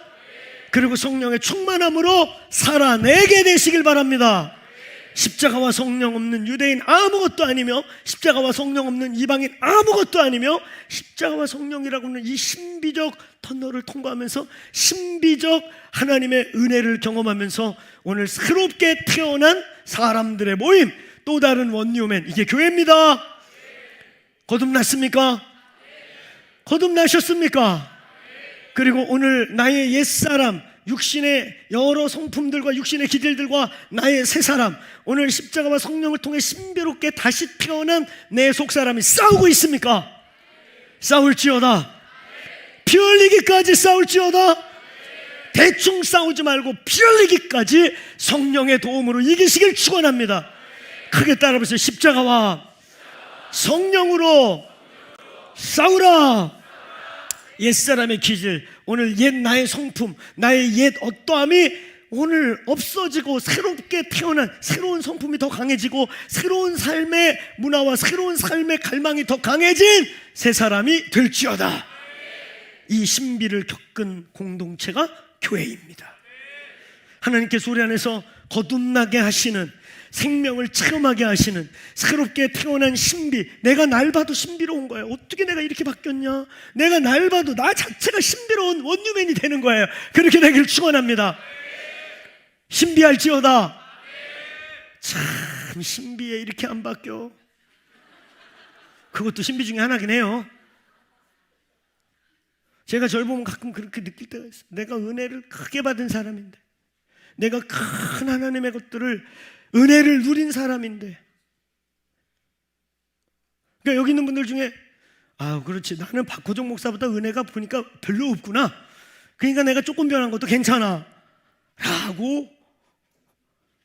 그리고 성령의 충만함으로 살아내게 되시길 바랍니다. 십자가와 성령 없는 유대인 아무것도 아니며, 십자가와 성령 없는 이방인 아무것도 아니며, 십자가와 성령이라고 하는 이 신비적 터널을 통과하면서 신비적 하나님의 은혜를 경험하면서 오늘 새롭게 태어난 사람들의 모임, 또 다른 원뉴맨, 이게 교회입니다. 거듭났습니까? 거듭나셨습니까? 그리고 오늘 나의 옛사람, 육신의 여러 성품들과 육신의 기질들과 나의 새 사람, 오늘 십자가와 성령을 통해 신비롭게 다시 태어난 내 속사람이 싸우고 있습니까? 싸울지어다. 피 흘리기까지 싸울지어다. 대충 싸우지 말고 피 흘리기까지 성령의 도움으로 이기시길 축원합니다. 크게 따라보세요. 십자가와 성령으로 싸우라. 옛사람의 기질, 오늘 옛 나의 성품, 나의 옛 어떠함이 오늘 없어지고 새롭게 태어난 새로운 성품이 더 강해지고 새로운 삶의 문화와 새로운 삶의 갈망이 더 강해진 새 사람이 될지어다. 이 신비를 겪은 공동체가 교회입니다. 하나님께서 우리 안에서 거듭나게 하시는, 생명을 체험하게 하시는 새롭게 태어난 신비, 내가 날 봐도 신비로운 거예요. 어떻게 내가 이렇게 바뀌었냐? 내가 날 봐도 나 자체가 신비로운 원뉴맨이 되는 거예요. 그렇게 되길 축원합니다. 신비할지어다. 참 신비해, 이렇게 안 바뀌어. 그것도 신비 중에 하나긴 해요. 제가 저를 보면 가끔 그렇게 느낄 때가 있어요. 내가 은혜를 크게 받은 사람인데, 내가 큰 하나님의 것들을, 은혜를 누린 사람인데, 그러니까 여기 있는 분들 중에 그렇지, 나는 박호정 목사보다 은혜가 보니까 별로 없구나, 그러니까 내가 조금 변한 것도 괜찮아 라고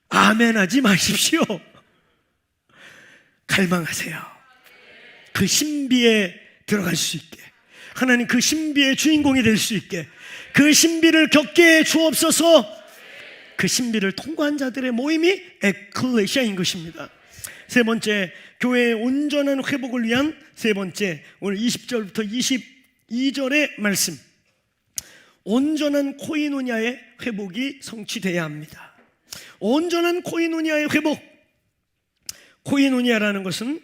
아멘하지 마십시오. 갈망하세요. 그 신비에 들어갈 수 있게, 하나님 그 신비의 주인공이 될 수 있게, 그 신비를 겪게 해 주옵소서. 그 신비를 통과한 자들의 모임이 에클레시아인 것입니다. 세 번째, 교회의 온전한 회복을 위한 세 번째, 오늘 20절부터 22절의 말씀, 온전한 코이노니아의 회복이 성취되어야 합니다. 온전한 코이노니아의 회복. 코이노니아라는 것은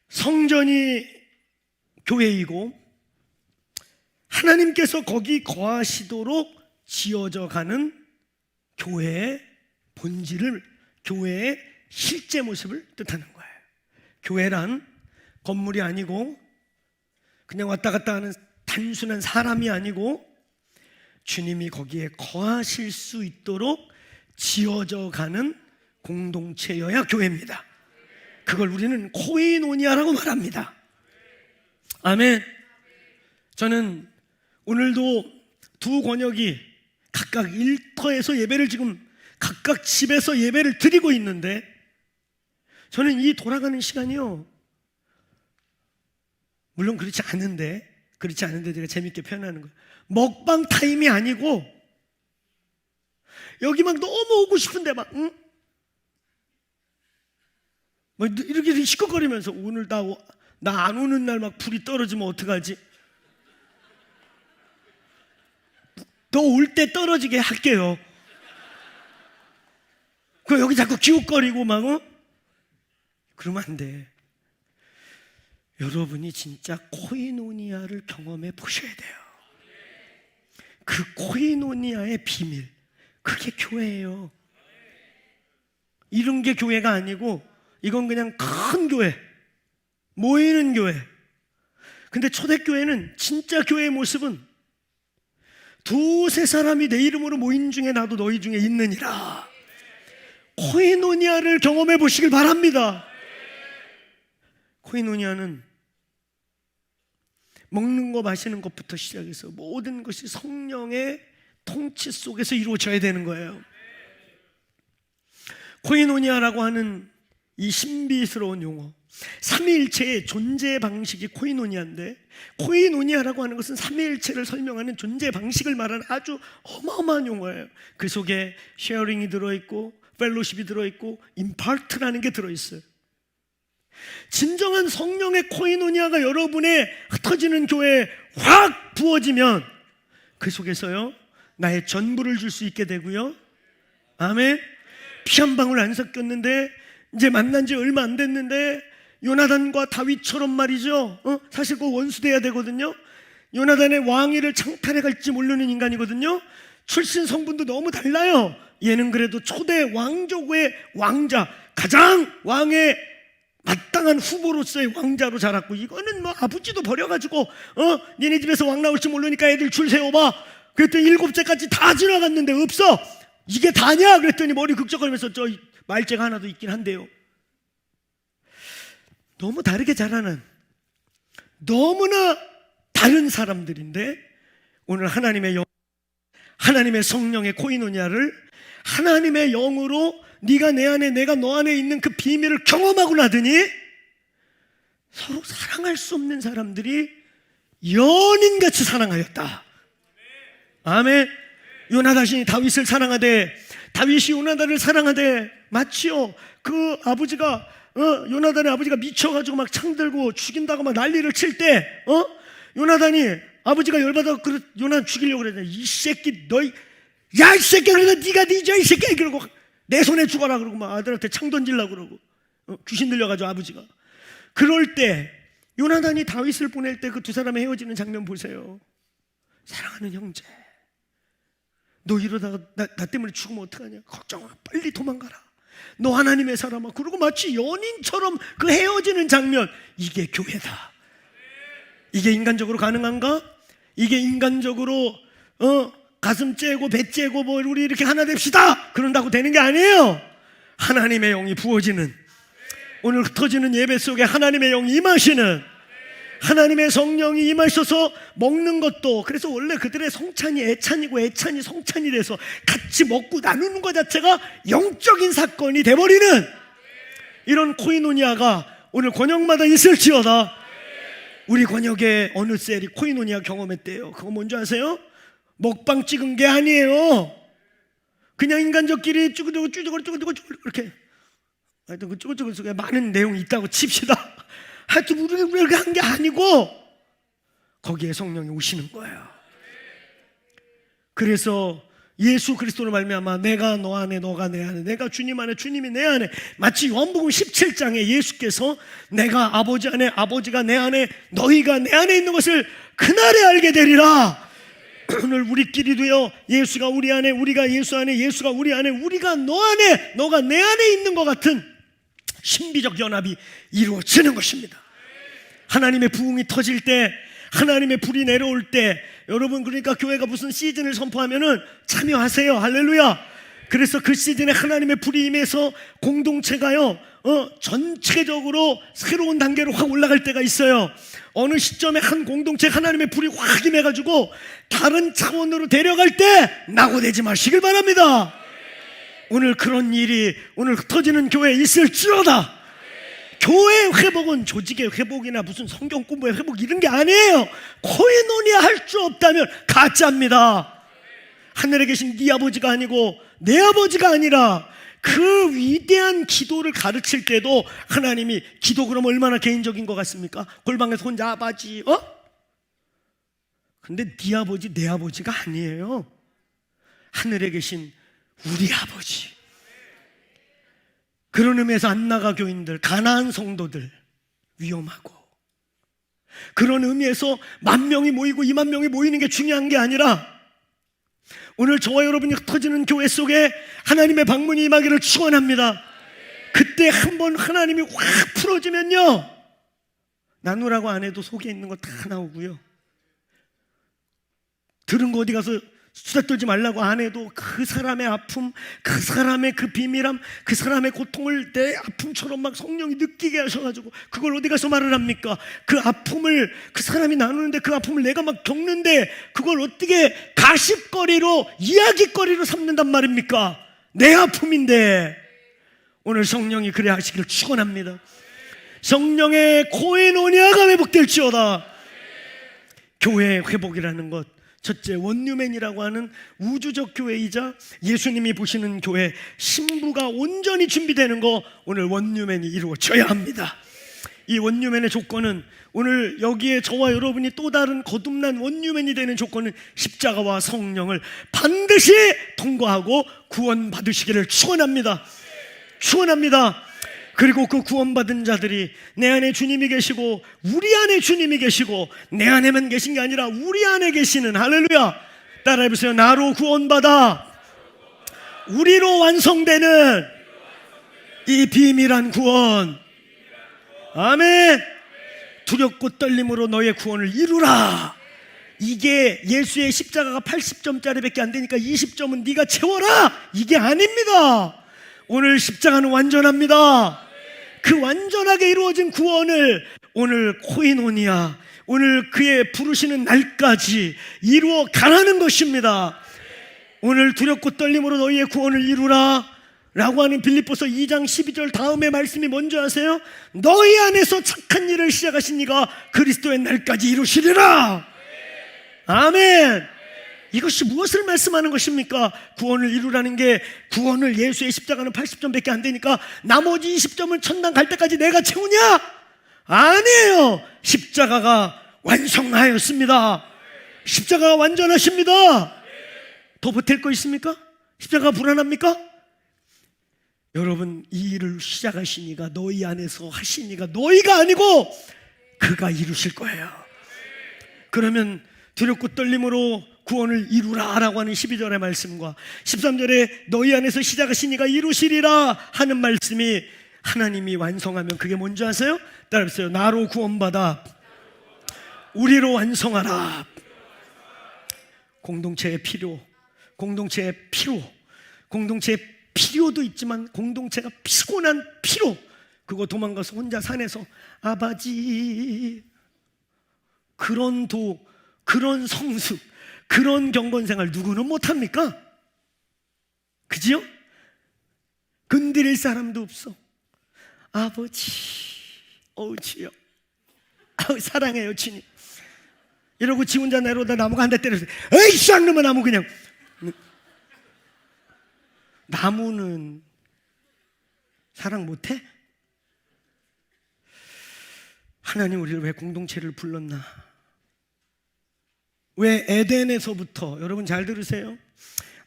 성전이 교회이고 하나님께서 거기 거하시도록 지어져 가는 교회의 본질을, 교회의 실제 모습을 뜻하는 거예요. 교회란 건물이 아니고 그냥 왔다 갔다 하는 단순한 사람이 아니고 주님이 거기에 거하실 수 있도록 지어져 가는 공동체여야 교회입니다. 그걸 우리는 코이노니아라고 말합니다. 아멘. 저는 오늘도 두 권역이 각각 일터에서 예배를 지금 각각 집에서 예배를 드리고 있는데, 저는 이 돌아가는 시간이요, 물론 그렇지 않은데 제가 재밌게 표현하는 거예요. 먹방 타임이 아니고 여기 막 너무 오고 싶은데 막 이렇게 시끌거리면서 오늘 나 안 오는 날 막 불이 떨어지면 어떡하지? 너 올 때 떨어지게 할게요. 그 여기 자꾸 기웃거리고 막 그러면 안 돼. 여러분이 진짜 코이노니아를 경험해 보셔야 돼요. 그 코이노니아의 비밀, 그게 교회예요. 이런 게 교회가 아니고 이건 그냥 큰 교회, 모이는 교회. 근데 초대교회는 진짜 교회의 모습은 두세 사람이 내 이름으로 모인 중에 나도 너희 중에 있느니라. 코이노니아를 경험해 보시길 바랍니다. 코이노니아는 먹는 거 마시는 것부터 시작해서 모든 것이 성령의 통치 속에서 이루어져야 되는 거예요. 코이노니아라고 하는 이 신비스러운 용어, 삼위일체의 존재 방식이 코이노니아인데, 코이노니아라고 하는 것은 삼위일체를 설명하는 존재 방식을 말하는 아주 어마어마한 용어예요. 그 속에 쉐어링이 들어있고 펠로십이 들어있고 임파트라는 게 들어있어요. 진정한 성령의 코이노니아가 여러분의 흩어지는 교회에 확 부어지면 그 속에서요, 나의 전부를 줄 수 있게 되고요. 아멘. 피 한 방울 안 섞였는데, 이제 만난 지 얼마 안 됐는데 요나단과 다윗처럼 말이죠, 사실 꼭 원수돼야 되거든요. 요나단의 왕위를 창탈해 갈지 모르는 인간이거든요. 출신 성분도 너무 달라요. 얘는 그래도 초대 왕족의 왕자, 가장 왕의 마땅한 후보로서의 왕자로 자랐고, 이거는 뭐 아버지도 버려가지고 니네 집에서 왕 나올지 모르니까 애들 줄 세워봐. 그랬더니 7째까지 다 지나갔는데 없어. 이게 다냐? 그랬더니 머리 극적거리면서 저 말재가 하나도 있긴 한데요. 너무 다르게 자라는, 너무나 다른 사람들인데, 오늘 하나님의 성령의 코이노니아를 하나님의 영으로 네가 내 안에 내가 너 안에 있는 그 비밀을 경험하고 나더니 서로 사랑할 수 없는 사람들이 연인같이 사랑하였다. 아멘. 요나단이 다윗을 사랑하되 다윗이 요나단을 사랑하되, 마치요 그 아버지가 요나단의 아버지가 미쳐가지고 막 창 들고 죽인다고 막 난리를 칠 때 요나단이 아버지가 열받아 요나단 죽이려고 그랬는데, 이 새끼 너희, 야 이 새끼, 그래서 네가 뒤져 이 새끼, 그러고 내 손에 죽어라 그러고 막 아들한테 창 던지려고 그러고 귀신 들려가지고 아버지가. 그럴 때 요나단이 다윗을 보낼 때 그 두 사람이 헤어지는 장면 보세요. 사랑하는 형제, 너 이러다가 나 때문에 죽으면 어떡하냐? 걱정 마, 빨리 도망가라. 너 하나님의 사람아. 그러고 마치 연인처럼 그 헤어지는 장면, 이게 교회다. 이게 인간적으로 가능한가? 이게 인간적으로 가슴 째고 배 째고 뭐 우리 이렇게 하나 됩시다 그런다고 되는 게 아니에요. 하나님의 영이 부어지는, 오늘 흩어지는 예배 속에 하나님의 영이 임하시는, 하나님의 성령이 임하셔서 먹는 것도, 그래서 원래 그들의 성찬이 애찬이고 애찬이 성찬이 돼서 같이 먹고 나누는 것 자체가 영적인 사건이 돼버리는 이런 코이노니아가 오늘 권역마다 있을지어다. 우리 권역에 어느 셀이 코이노니아 경험했대요. 그거 뭔지 아세요? 먹방 찍은 게 아니에요. 그냥 인간적끼리 쭈구쭈구 이렇게, 하여튼 그 쭈구쭈구 속에 많은 내용이 있다고 칩시다. 하여튼 우리가 그렇게 한 게 아니고 거기에 성령이 오시는 거예요. 그래서 예수 그리스도로 말미암아 내가 너 안에 너가 내 안에, 내가 주님 안에 주님이 내 안에, 마치 요한복음 17장에 예수께서 내가 아버지 안에 아버지가 내 안에 너희가 내 안에 있는 것을 그날에 알게 되리라. 오늘 우리끼리도요, 예수가 우리 안에, 우리가 예수 안에, 예수가 우리 안에, 우리가 너 안에 너가 내 안에 있는 것 같은 신비적 연합이 이루어지는 것입니다. 하나님의 부흥이 터질 때, 하나님의 불이 내려올 때, 여러분 그러니까 교회가 무슨 시즌을 선포하면은 참여하세요. 할렐루야. 그래서 그 시즌에 하나님의 불이 임해서 공동체가요 전체적으로 새로운 단계로 확 올라갈 때가 있어요. 어느 시점에 한 공동체 하나님의 불이 확 임해가지고 다른 차원으로 데려갈 때 낙오되지 마시길 바랍니다. 오늘 그런 일이 오늘 흩어지는 교회에 있을지어다. 교회의 회복은 조직의 회복이나 무슨 성경 공부의 회복 이런 게 아니에요. 코이노니아 할 줄 없다면 가짜입니다. 하늘에 계신 네 아버지가 아니고 내 아버지가 아니라 그 위대한 기도를 가르칠 때도 하나님이 기도 그럼 얼마나 개인적인 것 같습니까? 골방에서 혼자 아버지 근데 네 아버지 내 아버지가 아니에요. 하늘에 계신 우리 아버지. 그런 의미에서 안나가 교인들, 가나안 성도들 위험하고, 그런 의미에서 10,000명이 모이고 20,000명이 모이는 게 중요한 게 아니라 오늘 저와 여러분이 흩어지는 교회 속에 하나님의 방문이 임하기를 축원합니다. 그때 한번 하나님이 확 풀어지면요, 나누라고 안 해도 속에 있는 거 다 나오고요, 들은 거 어디 가서 수다 떨지 말라고 안 해도 그 사람의 아픔, 그 사람의 그 비밀함, 그 사람의 고통을 내 아픔처럼 막 성령이 느끼게 하셔가지고 그걸 어디 가서 말을 합니까? 그 아픔을 그 사람이 나누는데 그 아픔을 내가 막 겪는데 그걸 어떻게 가십거리로, 이야기거리로 삼는단 말입니까? 내 아픔인데. 오늘 성령이 그래 하시기를 축원합니다. 성령의 코에노니아가 회복될지어다. 교회의 회복이라는 것, 첫째, 원뉴맨이라고 하는 우주적 교회이자 예수님이 보시는 교회, 신부가 온전히 준비되는 거, 오늘 원뉴맨이 이루어져야 합니다. 이 원뉴맨의 조건은, 오늘 여기에 저와 여러분이 또 다른 거듭난 원뉴맨이 되는 조건은 십자가와 성령을 반드시 통과하고 구원받으시기를 축원합니다. 축원합니다. 그리고 그 구원받은 자들이 내 안에 주님이 계시고 우리 안에 주님이 계시고 내 안에만 계신 게 아니라 우리 안에 계시는, 할렐루야, 따라해보세요. 나로 구원받아 우리로 완성되는 이 비밀한 구원. 아멘. 두렵고 떨림으로 너의 구원을 이루라. 이게 예수의 십자가가 80점짜리 밖에 안 되니까 20점은 네가 채워라, 이게 아닙니다. 오늘 십자가는 완전합니다. 그 완전하게 이루어진 구원을 오늘 코이노니아, 오늘 그의 부르시는 날까지 이루어 가라는 것입니다. 오늘 두렵고 떨림으로 너희의 구원을 이루라 라고 하는 빌립보서 2장 12절 다음에 말씀이 뭔지 아세요? 너희 안에서 착한 일을 시작하신 이가 그리스도의 날까지 이루시리라. 아멘. 이것이 무엇을 말씀하는 것입니까? 구원을 이루라는 게, 구원을 예수의 십자가는 80점밖에 안 되니까 나머지 20점은 천당 갈 때까지 내가 채우냐? 아니에요. 십자가가 완성하였습니다. 십자가가 완전하십니다. 더 보탤 거 있습니까? 십자가가 불안합니까? 여러분, 이 일을 시작하신 이가, 너희 안에서 하신 이가 너희가 아니고 그가 이루실 거예요. 그러면 두렵고 떨림으로 구원을 이루라 라고 하는 12절의 말씀과 13절에 너희 안에서 시작하신 이가 이루시리라 하는 말씀이, 하나님이 완성하면 그게 뭔지 아세요? 따라해보세요. 나로 구원받아 우리로 완성하라. 공동체의 필요, 공동체의 피로, 공동체의 필요도 있지만 공동체가 피곤한 피로, 그거 도망가서 혼자 산에서 아바지, 그런 도, 그런 성숙, 그런 경건생활 누구는 못합니까? 그지요? 건드릴 사람도 없어. 아버지, 주여, 사랑해요 주님, 이러고 지 혼자 내려오다 나무가 한 대 때려서 에이 쌍 놈의 나무, 그냥. 나무는 사랑 못해? 하나님 우리를 왜 공동체를 불렀나? 왜 에덴에서부터, 여러분 잘 들으세요,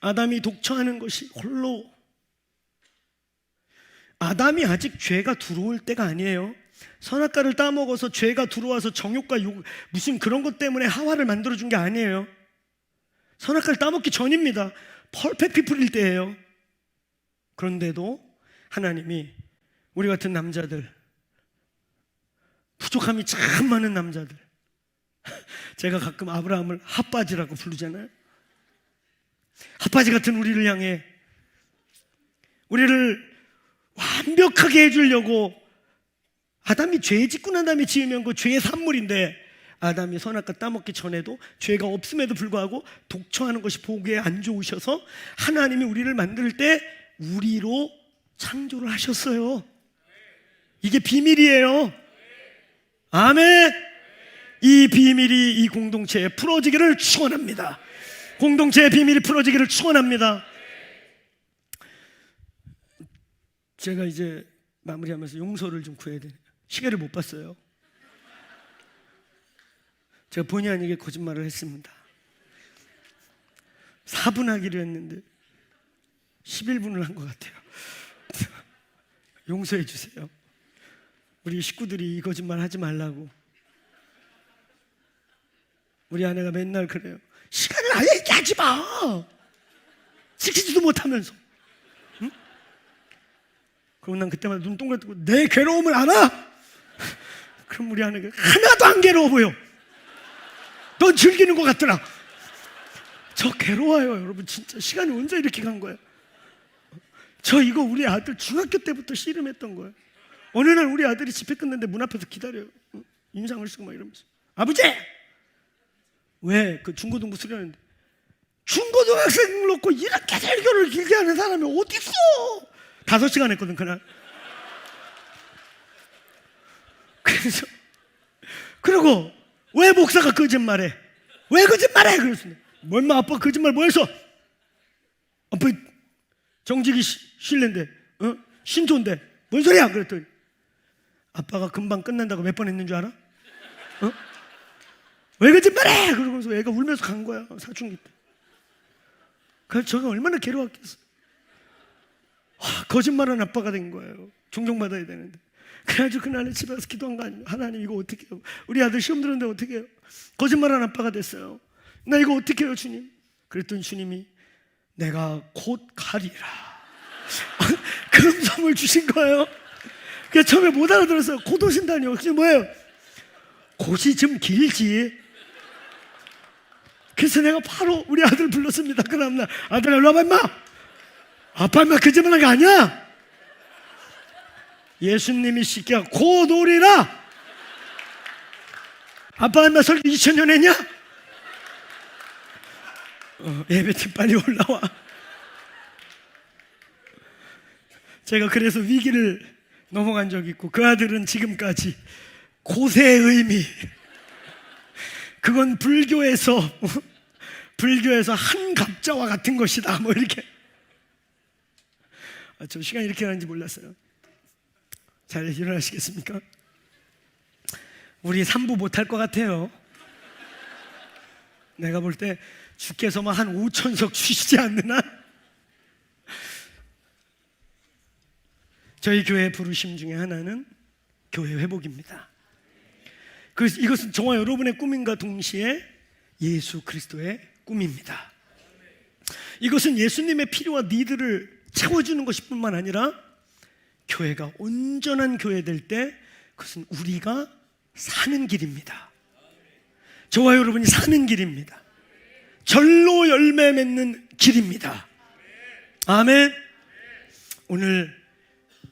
아담이 독처하는 것이 홀로, 아담이 아직 죄가 들어올 때가 아니에요. 선악과를 따먹어서 죄가 들어와서 정욕과 욕, 무슨 그런 것 때문에 하와를 만들어준 게 아니에요. 선악과를 따먹기 전입니다. 퍼펙트 피플일 때예요. 그런데도 하나님이 우리 같은 남자들, 부족함이 참 많은 남자들, 제가 가끔 아브라함을 핫바지라고 부르잖아요. 핫바지 같은 우리를 향해, 우리를 완벽하게 해주려고, 아담이 죄 짓고 난 다음에 지으면 그 죄의 산물인데, 아담이 선악과 따먹기 전에도 죄가 없음에도 불구하고 독처하는 것이 보기에 안 좋으셔서 하나님이 우리를 만들 때 우리로 창조를 하셨어요. 이게 비밀이에요. 아멘. 이 비밀이 이 공동체에 풀어지기를 축원합니다. 공동체의 비밀이 풀어지기를 축원합니다. 제가 이제 마무리하면서 용서를 좀 구해야 돼요. 시계를 못 봤어요. 제가 본의 아니게 거짓말을 했습니다. 4분 하기로 했는데 11분을 한 것 같아요. 용서해 주세요. 우리 식구들이 이 거짓말 하지 말라고. 우리 아내가 맨날 그래요. 시간을 아예 얘기하지 마. 지키지도 못하면서. 응? 그럼 난 그때마다 눈 동그랗게 뜨고 내 괴로움을 알아? 그럼 우리 아내가 하나도 안 괴로워 보여. 넌 즐기는 것 같더라. 저 괴로워요, 여러분. 진짜 시간이 언제 이렇게 간 거예요? 저 이거 우리 아들 중학교 때부터 씨름했던 거예요. 어느 날 우리 아들이 집회 끝났는데 문 앞에서 기다려요. 인상을 쓰고 막 이러면서 아버지! 왜? 그 중고등부 수련했는데 중고등학생 놓고 이렇게 설교를 길게 하는 사람이 어디 있어? 5시간 했거든 그날. 그래서 그리고 왜 목사가 거짓말해? 왜 거짓말해? 그랬어. 뭐 임마 아빠 거짓말 뭐 했어? 아빠 정직이 신뢰인데 신조인데 뭔 소리야? 그랬더니 아빠가 금방 끝난다고 몇 번 했는 줄 알아? 왜 거짓말해? 그러면서 애가 울면서 간 거야. 사춘기 때. 그래서 저가 얼마나 괴로웠겠어. 거짓말한 아빠가 된 거예요. 존경받아야 되는데. 그래가지고 그날에 집에 가서 기도한 거 아니에요. 하나님 이거 어떻게 해요? 우리 아들 시험 들었는데 어떻게 해요? 거짓말한 아빠가 됐어요. 나 이거 어떻게 해요 주님? 그랬더니 주님이 내가 곧 가리라. 그런 선물 주신 거예요. 그래서 처음에 못 알아들었어요. 곧 오신다니요. 그게 뭐예요? 곧이 좀 길지. 그래서 내가 바로 우리 아들 불렀습니다. 그 다음날 아들 일로 와봐 임마. 아빠 임마 거짓말한 거 아니야. 예수님이 시키야 곧 오리라. 아빠 임마 설교 2000년 했냐? 예배팀 빨리 올라와. 제가 그래서 위기를 넘어간 적이 있고 그 아들은 지금까지 고세의 의미, 그건 불교에서 한 갑자와 같은 것이다 뭐 이렇게. 저 시간이 이렇게 가는지 몰랐어요. 잘 일어나시겠습니까? 우리 3부 못할 것 같아요. 내가 볼 때 주께서만 한 5,000석 주시지 않는 한 저희 교회 부르심 중에 하나는 교회 회복입니다. 그래서 이것은 저와 여러분의 꿈인가 동시에 예수 그리스도의 꿈입니다. 이것은 예수님의 필요와 니드를 채워주는 것일 뿐만 아니라 교회가 온전한 교회 될 때 그것은 우리가 사는 길입니다. 저와 여러분이 사는 길입니다. 절로 열매 맺는 길입니다. 아멘. 오늘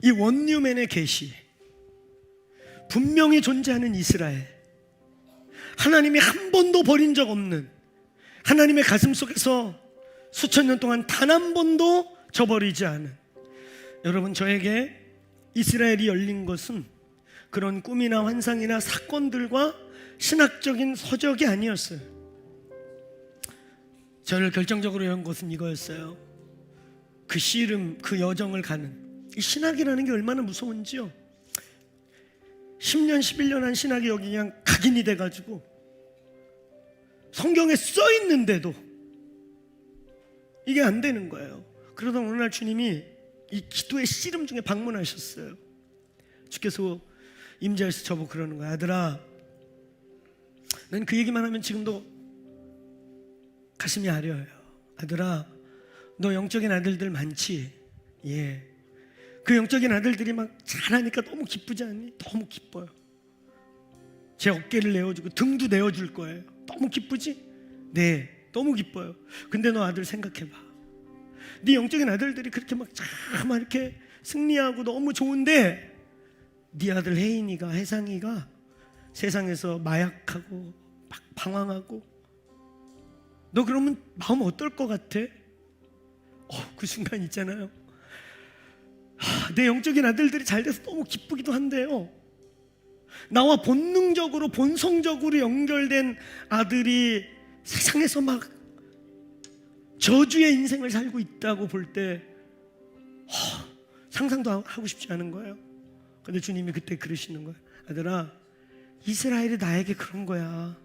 이 원뉴맨의 계시, 분명히 존재하는 이스라엘, 하나님이 한 번도 버린 적 없는, 하나님의 가슴 속에서 수천 년 동안 단 한 번도 저버리지 않은, 여러분 저에게 이스라엘이 열린 것은 그런 꿈이나 환상이나 사건들과 신학적인 서적이 아니었어요. 저를 결정적으로 연 것은 이거였어요. 그 씨름, 그 여정을 가는 이 신학이라는 게 얼마나 무서운지요. 10년, 11년 한 신학이 여기 그냥 각인이 돼가지고 성경에 써 있는데도 이게 안 되는 거예요. 그러다 어느 날 주님이 이 기도의 씨름 중에 방문하셨어요. 주께서 임재하셔서 저보고 그러는 거야. 아들아, 난 그 얘기만 하면 지금도 가슴이 아려요. 아들아, 너 영적인 아들들 많지? 예. 그 영적인 아들들이 막 잘하니까 너무 기쁘지 않니? 너무 기뻐요. 제 어깨를 내어주고 등도 내어줄 거예요. 너무 기쁘지? 네, 너무 기뻐요. 근데 너 아들 생각해봐. 네 영적인 아들들이 그렇게 막 이렇게 승리하고 너무 좋은데 네 아들 혜인이가, 혜상이가 세상에서 마약하고 막 방황하고, 너 그러면 마음 어떨 것 같아? 그 순간 있잖아요. 내 영적인 아들들이 잘 돼서 너무 기쁘기도 한데요, 나와 본능적으로 본성적으로 연결된 아들이 세상에서 막 저주의 인생을 살고 있다고 볼 때 상상도 하고 싶지 않은 거예요. 근데 주님이 그때 그러시는 거예요. 아들아, 이스라엘이 나에게 그런 거야.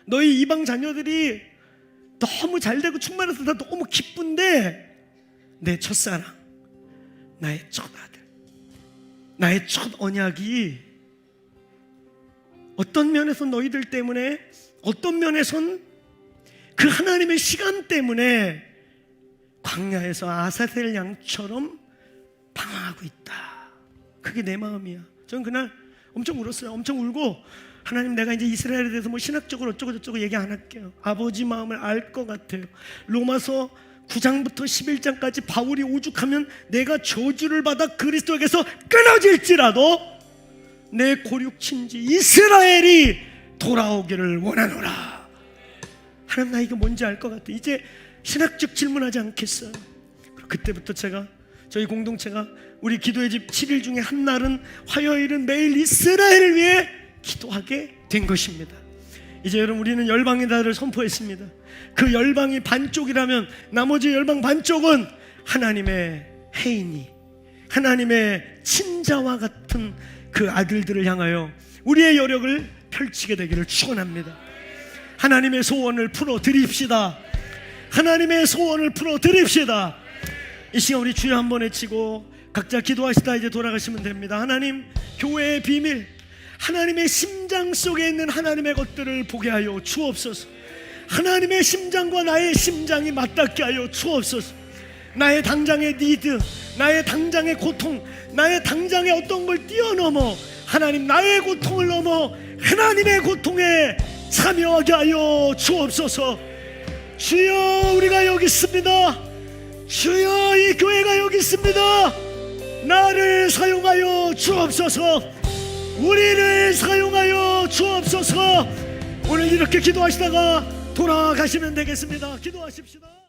너희 이방 자녀들이 너무 잘되고 충만해서 나 너무 기쁜데, 내 첫사랑, 나의 첫 아들, 나의 첫 언약이 어떤 면에서 너희들 때문에, 어떤 면에선 그 하나님의 시간 때문에 광야에서 아사셀 양처럼 방황하고 있다. 그게 내 마음이야. 저는 그날 엄청 울었어요. 엄청 울고, 하나님, 내가 이제 이스라엘에 대해서 뭐 신학적으로 어쩌고 저쩌고 얘기 안 할게요. 아버지 마음을 알 것 같아요. 로마서 9장부터 11장까지 바울이 오죽하면 내가 저주를 받아 그리스도에게서 끊어질지라도 내 고륙친지 이스라엘이 돌아오기를 원하노라. 하나님, 나 이거 뭔지 알 것 같아. 이제 신학적 질문하지 않겠어요. 그때부터 저희 공동체가 우리 기도의 집 7일 중에 한 날은, 화요일은 매일 이스라엘을 위해 기도하게 된 것입니다. 이제 여러분, 우리는 열방의 달을 선포했습니다. 그 열방이 반쪽이라면 나머지 열방 반쪽은 하나님의 해인이, 하나님의 친자와 같은 그 아들들을 향하여 우리의 여력을 펼치게 되기를 축원합니다. 하나님의 소원을 풀어드립시다. 하나님의 소원을 풀어드립시다. 이 시간 우리 주여 한번 외치고 각자 기도하시다 이제 돌아가시면 됩니다. 하나님, 교회의 비밀, 하나님의 심장 속에 있는 하나님의 것들을 보게 하여 주옵소서. 하나님의 심장과 나의 심장이 맞닿게 하여 주옵소서. 나의 당장의 니드, 나의 당장의 고통, 나의 당장의 어떤 걸 뛰어넘어 하나님, 나의 고통을 넘어 하나님의 고통에 참여하게 하여 주옵소서. 주여, 우리가 여기 있습니다. 주여, 이 교회가 여기 있습니다. 나를 사용하여 주옵소서. 우리를 사용하여 주옵소서. 오늘 이렇게 기도하시다가 돌아가시면 되겠습니다. 기도하십시다.